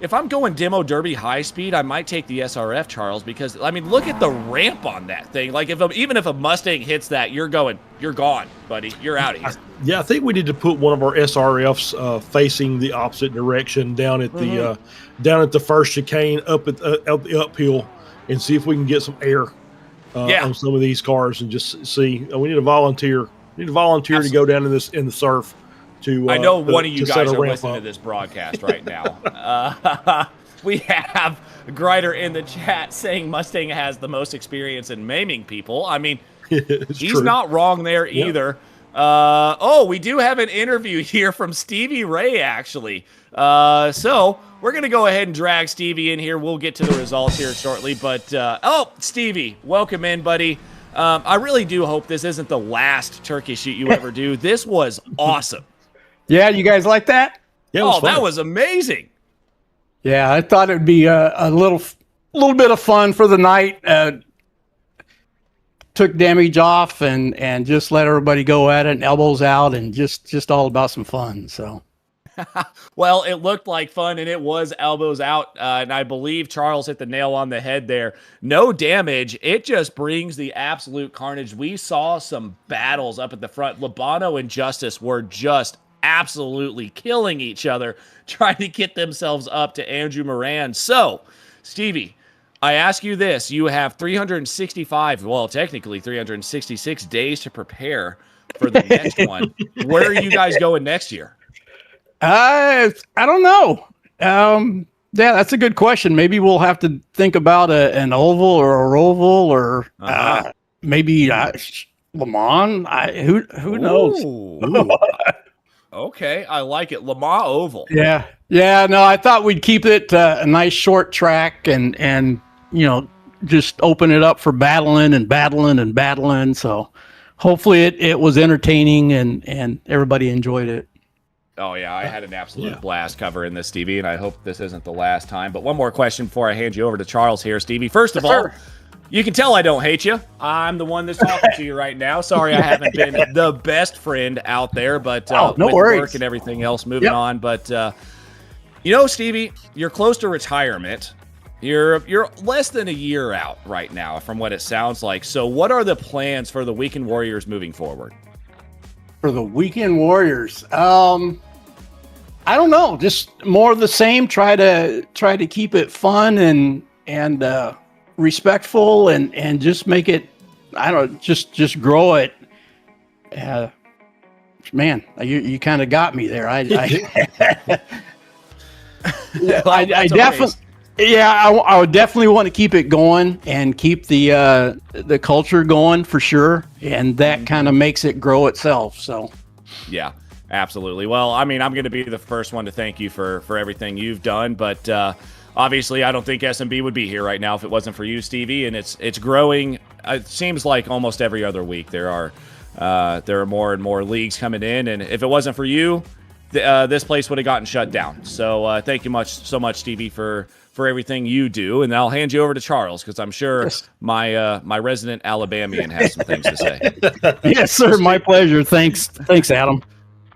if I'm going Demo Derby high speed, I might take the SRF, Charles, because I mean, look at the ramp on that thing. Like even if a Mustang hits that, you're gone, buddy. You're out of here. Yeah, I think we need to put one of our SRFs facing the opposite direction down at the first chicane up the uphill, and see if we can get some air on some of these cars and just see. We need a volunteer. We need a volunteer to go down in the surf. I know one of you guys are listening to this broadcast right now. We have Grider in the chat saying Mustang has the most experience in maiming people. I mean, he's not wrong there either. We do have an interview here from Stevie Ray, actually. So we're going to go ahead and drag Stevie in here. We'll get to the results here shortly. But, Stevie, welcome in, buddy. I really do hope this isn't the last turkey shoot you ever do. This was awesome. Yeah, you guys like that? Yeah, that was amazing. Yeah, I thought it'd be a little bit of fun for the night. Took damage off and just let everybody go at it, and elbows out, and just all about some fun. So, well, it looked like fun, and it was elbows out. And I believe Charles hit the nail on the head there. No damage. It just brings the absolute carnage. We saw some battles up at the front. Labano and Justice were just absolutely killing each other, trying to get themselves up to Andrew Moran. So, Stevie, I ask you this. You have 365, well, technically 366 days to prepare for the next one. Where are you guys going next year? I don't know. Yeah, that's a good question. Maybe we'll have to think about an oval or a roval or maybe Le Mans. Who knows? Okay, I like it. Le Mans Oval. Yeah. No, I thought we'd keep it a nice short track and just open it up for battling. So hopefully it was entertaining and everybody enjoyed it. Oh, yeah, I had an absolute blast covering this, Stevie, and I hope this isn't the last time. But one more question before I hand you over to Charles here, Stevie. First of all, you can tell I don't hate you. I'm the one that's talking to you right now. Sorry I haven't been the best friend out there, but no with worries. Work and everything else moving on. But, Stevie, you're close to retirement. You're less than a year out right now from what it sounds like. So what are the plans for the Weekend Warriors moving forward? For the Weekend Warriors, I don't know. Just more of the same. Try to keep it fun and respectful and just make it. I don't know, just grow it. Man, you kind of got me there. I Yeah, I would definitely want to keep it going and keep the culture going for sure, and that kind of makes it grow itself. So, yeah, absolutely. Well, I mean, I'm going to be the first one to thank you for everything you've done, but obviously, I don't think SMB would be here right now if it wasn't for you, Stevie. And it's growing. It seems like almost every other week there are more and more leagues coming in, and if it wasn't for you, this place would have gotten shut down. So thank you so much, Stevie, for everything you do. And I'll hand you over to Charles because I'm sure my resident Alabamian has some things to say. Yes, sir. My pleasure. Thanks, Adam.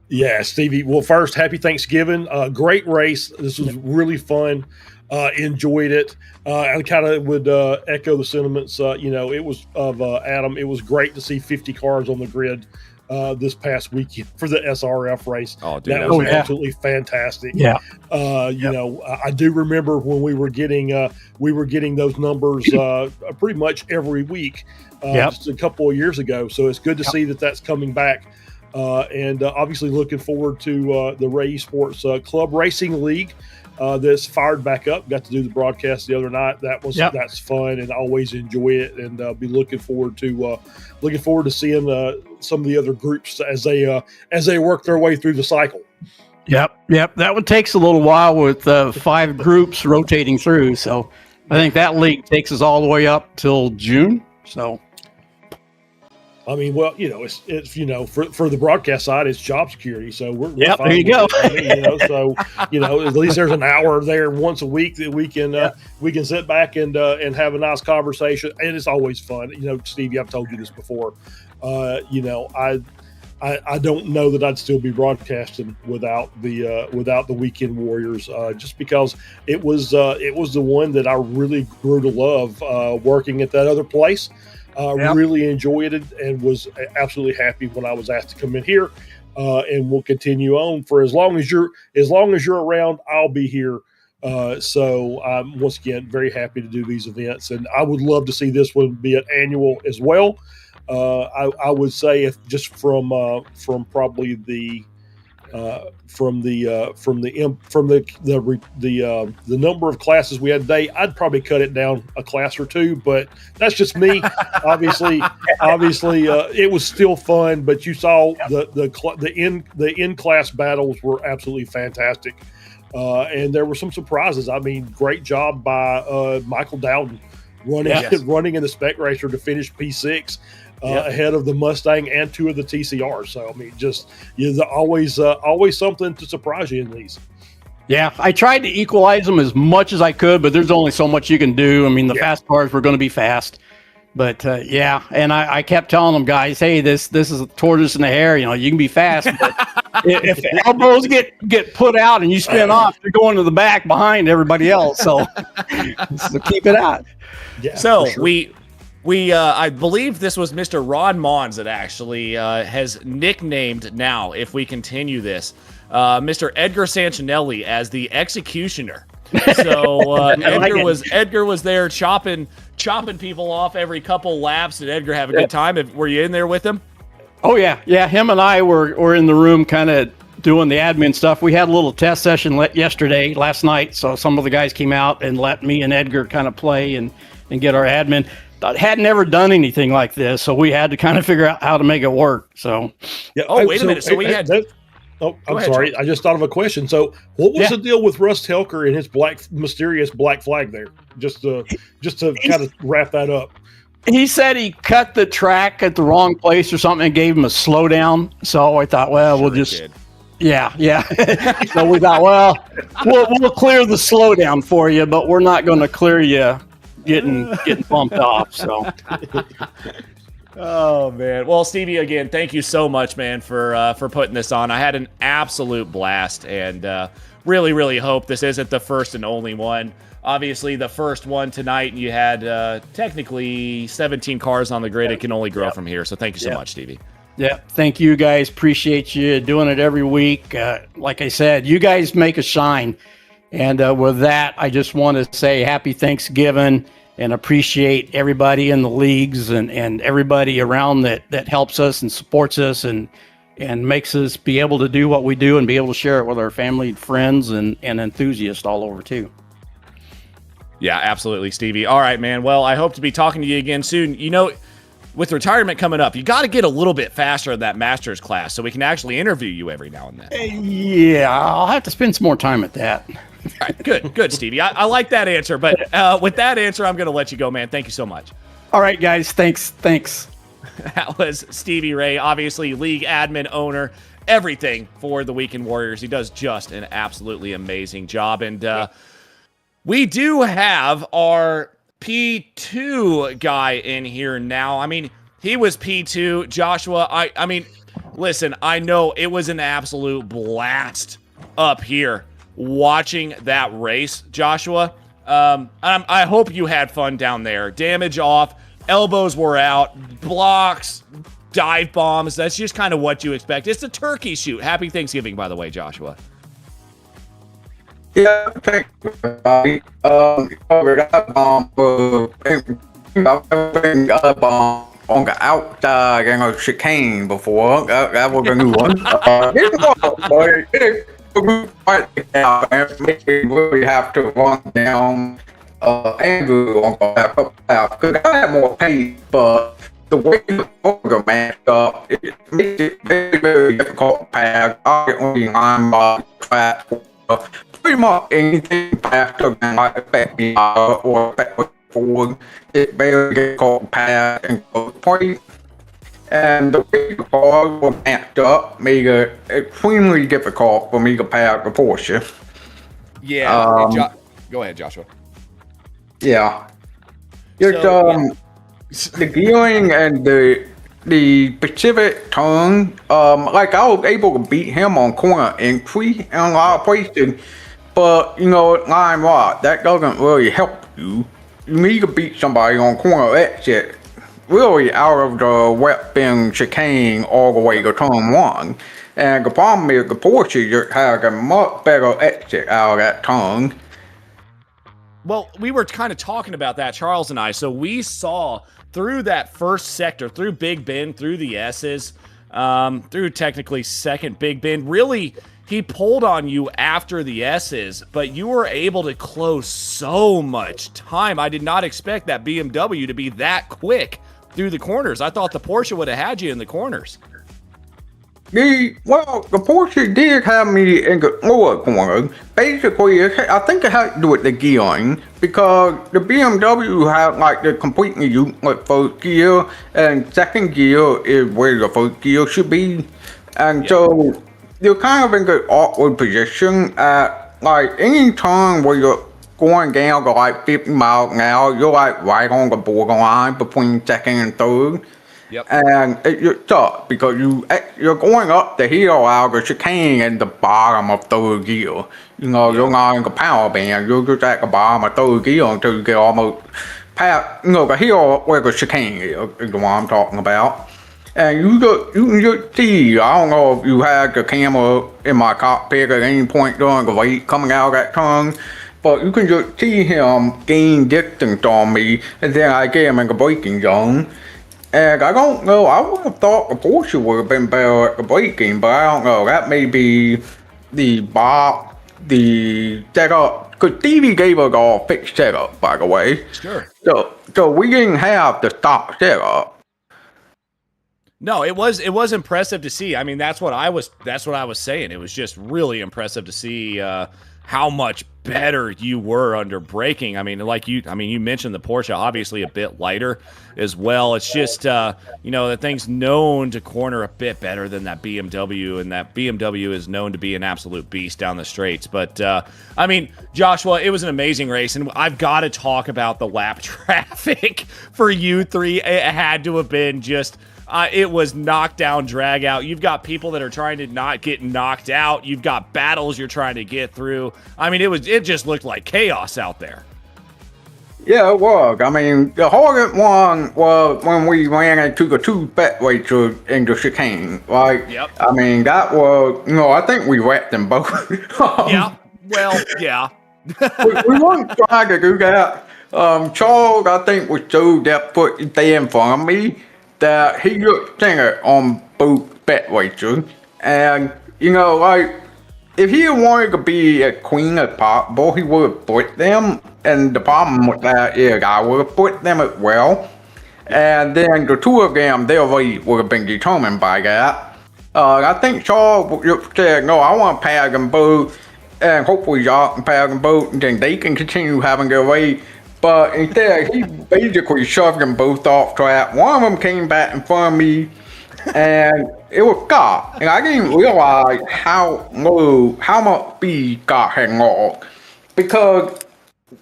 Yeah, Stevie. Well, first, happy Thanksgiving. Great race. This was really fun. Enjoyed it. I kind of would echo the sentiments. It was of Adam. It was great to see 50 cars on the grid this past weekend for the SRF race. Oh, dude, that was absolutely fantastic. Yeah. I do remember when we were getting those numbers pretty much every week just a couple of years ago. So it's good to see that that's coming back. And obviously looking forward to the Ray eSports Club Racing League that's fired back up. Got to do the broadcast the other night. That's fun, and I always enjoy it. And be looking forward to seeing some of the other groups as they work their way through the cycle. Yep. That one takes a little while with 5 groups rotating through. So I think that league takes us all the way up till June. So. I mean, well, it's for the broadcast side, it's job security. So we're fine there you go. So at least there's an hour there once a week that we can sit back and have a nice conversation, and it's always fun. Stevie, I've told you this before. I don't know that I'd still be broadcasting without the Weekend Warriors, just because it was the one that I really grew to love working at that other place. Really enjoyed it and was absolutely happy when I was asked to come in here, and we'll continue on for as long as you're around. I'll be here. So I'm once again very happy to do these events, and I would love to see this one be an annual as well. I would say if just from probably the number of classes we had today, I'd probably cut it down a class or two, but that's just me. Obviously, it was still fun, but you saw the in-class battles were absolutely fantastic, and there were some surprises. I mean, great job by Michael Dowden running in the Spec Racer to finish P6. Ahead of the Mustang and 2 of the TCRs. So, I mean, there's always something to surprise you in these. Yeah, I tried to equalize them as much as I could, but there's only so much you can do. I mean, the fast cars were going to be fast. But, and I kept telling them, guys, hey, this is a tortoise and a hare. You can be fast, but if elbows get put out and you spin off, you're going to the back behind everybody else. So keep it out. Yeah, so I believe this was Mr. Ron Mons that actually has nicknamed now, if we continue this, Mr. Edgar Sancinelli as the Executioner. So Edgar was there chopping people off every couple laps. Did Edgar have a good time? Were you in there with him? Oh, yeah. Him and I were in the room kind of doing the admin stuff. We had a little test session last night, so some of the guys came out and let me and Edgar kind of play and get our admin. Had never done anything like this, so we had to kind of figure out how to make it work. So, wait a minute. So we had. I'm sorry. Charles. I just thought of a question. So, what was the deal with Russ Telker and his mysterious black flag there? Just to kind of wrap that up. He said he cut the track at the wrong place or something and gave him a slowdown. So I thought, well, we'll just. Yeah. So we thought, well, we'll clear the slowdown for you, but we're not going to clear you getting bumped off. So. Oh man. Well, Stevie, again, thank you so much, man, for putting this on. I had an absolute blast, and really, really hope this isn't the first and only one. Obviously, the first one tonight, you had technically 17 cars on the grid. It can only grow from here. So thank you so much, Stevie. Yeah, thank you guys. Appreciate you doing it every week. Like I said, you guys make us shine. And with that, I just want to say happy Thanksgiving and appreciate everybody in the leagues and everybody around that helps us and supports us and makes us be able to do what we do and be able to share it with our family, friends, and enthusiasts all over too. Yeah, absolutely, Stevie. All right, man. Well, I hope to be talking to you again soon. You know, with retirement coming up, you got to get a little bit faster in that master's class so we can actually interview you every now and then. Yeah, I'll have to spend some more time at that. All right, good, Stevie. I like that answer, but with that answer, I'm going to let you go, man. Thank you so much. All right, guys. Thanks. That was Stevie Ray, obviously league admin, owner, everything for the Weekend Warriors. He does just an absolutely amazing job. And we do have our P2 guy in here now. I mean, he was P2. Joshua, I mean, listen, I know it was an absolute blast up here watching that race, Joshua. I hope you had fun down there. Damage off, elbows were out, blocks, dive bombs. That's just kind of what you expect. It's a turkey shoot. Happy Thanksgiving, by the way, Joshua. Yeah, thank you, everybody. Covered that bomb on the outside in a chicane before. That was a new one. We have to run down Andrew on the path because I have more pace, but the way the program matched up, it makes it very, very difficult path. I can only line by track pretty much anything faster than I expect me or expect forward. It's very difficult path and go point. And the way the bars were matched up made it extremely difficult for me to pass the Porsche. Yeah. Go ahead, Joshua. Yeah. It's the gearing and the specific turn. Like I was able to beat him on corner entry in a lot of places, but you know, line rod, that doesn't really help you. You need to beat somebody on corner exit really out of the weapon chicane all the way to turn one. And the problem is the Porsche just has a much better exit out of that turn. Well, we were kind of talking about that, Charles and I. So we saw through that first sector, through Big Bend, through the S's, through technically second Big Bend, really, he pulled on you after the S's, but you were able to close so much time. I did not expect that BMW to be that quick through the corners. I thought the Porsche would have had you in the corners. The Porsche did have me in the lower corner. Basically, I think it had to do with the gearing because the BMW had like the completely useless first gear, and second gear is where the first gear should be. And so you're kind of in the awkward position at like any turn where you're going down to like 50 miles an hour, you're like right on the borderline between second and third. Yep. And you're tough because you're going up the hill out of the chicane in the bottom of third gear. You know, you're not in the power band, you're just at the bottom of third gear until you get almost past, you know, the hill where the chicane is the one I'm talking about. And you can just see, I don't know if you had the camera in my cockpit at any point during the race coming out of that turn, but you can just see him gain distance on me, and then I get him in the braking zone. And I don't know, I would have thought the Porsche would have been better at the braking, but I don't know, that may be the setup, because Stevie gave us all fixed setup, by the way. Sure. So we didn't have the stock setup. No, it was impressive to see. I mean, that's what I was saying. It was just really impressive to see how much better you were under braking. I mean, you mentioned the Porsche, obviously a bit lighter as well. It's just, the thing's known to corner a bit better than that BMW, and that BMW is known to be an absolute beast down the straights. But, Joshua, it was an amazing race, and I've got to talk about the lap traffic for you three. It had to have been just... it was knockdown, drag out. You've got people that are trying to not get knocked out. You've got battles you're trying to get through. I mean, it just looked like chaos out there. Yeah, it was. I mean, the hardest one was when we ran into the two pet racers in the chicane. Like, yep. I mean, that was, I think we wrecked them both. Yeah. Well, yeah. we weren't trying to do that. Charles, I think, was so desperate to stay in front of me that he looked singer on both bet racers. And, if he wanted to be as clean as possible, he would have put them. And the problem with that is I would have put them as well. And then the two of them, their rate would have been determined by that. I think Charles said, no, I want to pair them both. And hopefully y'all can pair them both, and then they can continue having their rate. But instead, he basically shoved them both off track. One of them came back in front of me, and it was Scott. And I didn't realize how much speed Scott had lost. Because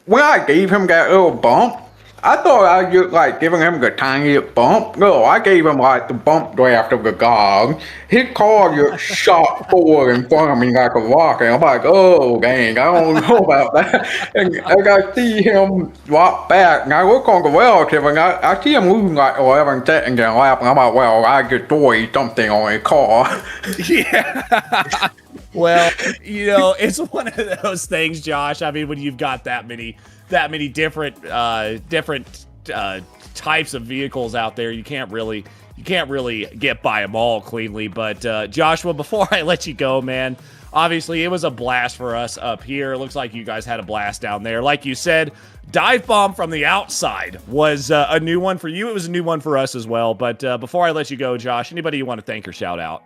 when I gave him that little bump, I thought I was just like giving him the tiniest bump. No, I gave him like the bump draft of the god. His car just shot forward in front of me like a rocket. I'm like, oh dang, I don't know about that. And I see him drop back, and I look on the relative, and I see him losing like 11 seconds in a lap, and I'm like, well, I destroyed something on his car. Yeah. Well, you know, it's one of those things, Josh. I mean, when you've got that many different types of vehicles out there, you can't really get by them all cleanly. But Joshua, before I let you go, man, obviously it was a blast for us up here. It looks like you guys had a blast down there. Like you said, dive bomb from the outside was a new one for you. It was a new one for us as well. But before I let you go, Josh, anybody you want to thank or shout out?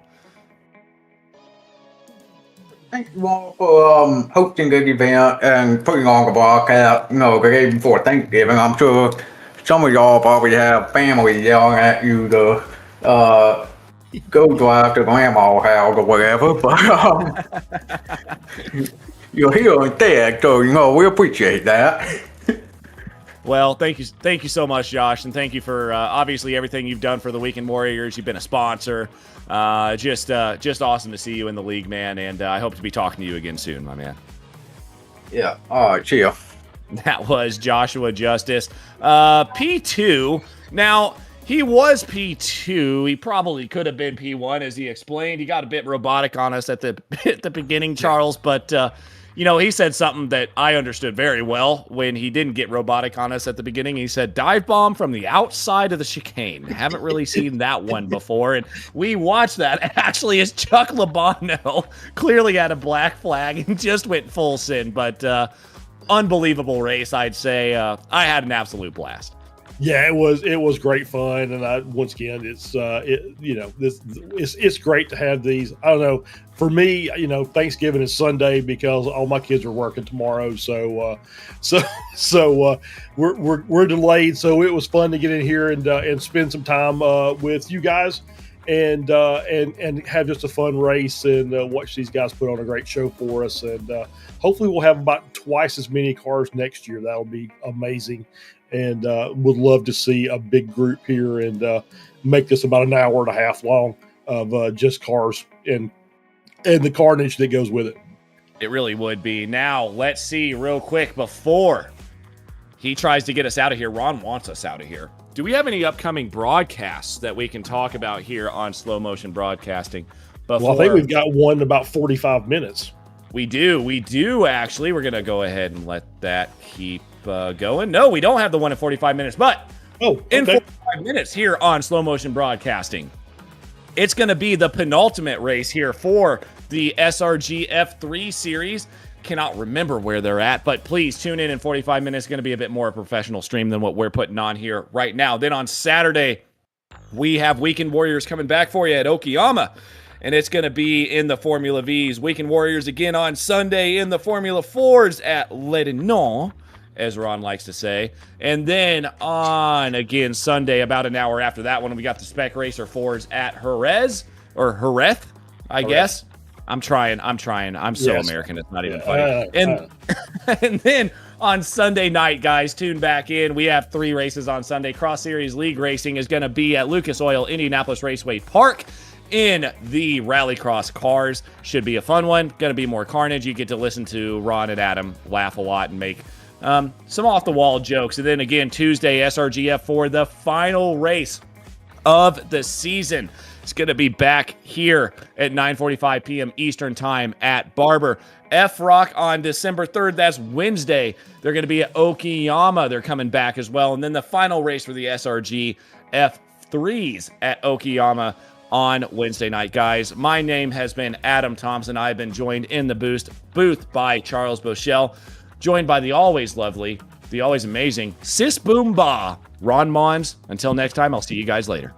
Thank you all for hosting the event and putting on the broadcast, you know, the day before Thanksgiving. I'm sure some of y'all probably have family yelling at you to go drive to grandma's house or whatever, but you're here instead, so, you know, we appreciate that. Well, thank you so much, Josh, and thank you for obviously everything you've done for the Weekend Warriors. You've been a sponsor. Just awesome to see you in the league, man, and I hope to be talking to you again soon, my man. Yeah, all right, cheers. That was Joshua Justice. P2. Now, he was P2. He probably could have been P1, as he explained. He got a bit robotic on us at the beginning, Charles, but you know, he said something that I understood very well when he didn't get robotic on us at the beginning. He said, dive bomb from the outside of the chicane. Haven't really seen that one before. And we watched that actually as Chuck Labano clearly had a black flag and just went full sin. But unbelievable race, I'd say. I had an absolute blast. Yeah, it was great fun, and once again, it's great to have these. I don't know, for me, you know, Thanksgiving is Sunday because all my kids are working tomorrow, so we're delayed. So it was fun to get in here and spend some time with you guys, and have just a fun race and watch these guys put on a great show for us, and hopefully we'll have about twice as many cars next year. That'll be amazing. And would love to see a big group here and make this about an hour and a half long of just cars and the carnage that goes with it. It really would be. Now, let's see real quick before he tries to get us out of here. Ron wants us out of here. Do we have any upcoming broadcasts that we can talk about here on Slow Motion Broadcasting? Well, I think we've got one in about 45 minutes. We do actually. We're going to go ahead and let that keep going. No, we don't have the one in 45 minutes, but in 45 minutes here on Slow Motion Broadcasting, it's going to be the penultimate race here for the SRG F3 series. Cannot remember where they're at, but please tune in 45 minutes. It's going to be a bit more professional stream than what we're putting on here right now. Then on Saturday, we have Weekend Warriors coming back for you at Okayama, and it's going to be in the Formula Vs. Weekend Warriors again on Sunday in the Formula 4s at Lebanon, as Ron likes to say. And then on, again, Sunday, about an hour after that one, we got the Spec Racer 4s at Jerez, I guess. I'm trying. I'm so yes. American, it's not even funny. And then on Sunday night, guys, tune back in. We have 3 races on Sunday. Cross Series League Racing is going to be at Lucas Oil Indianapolis Raceway Park in the Rallycross cars. Should be a fun one. Going to be more carnage. You get to listen to Ron and Adam laugh a lot and make some off-the-wall jokes. And then again, Tuesday, SRGF for the final race of the season. It's going to be back here at 9:45 p.m. Eastern Time at Barber. F-Rock on December 3rd, that's Wednesday. They're going to be at Okayama. They're coming back as well. And then the final race for the SRG F3s at Okayama on Wednesday night, guys. My name has been Adam Thompson. I've been joined in the booth by Charles Bochelle, joined by the always lovely, the always amazing Sis Boom Ba, Ron Mons. Until next time, I'll see you guys later.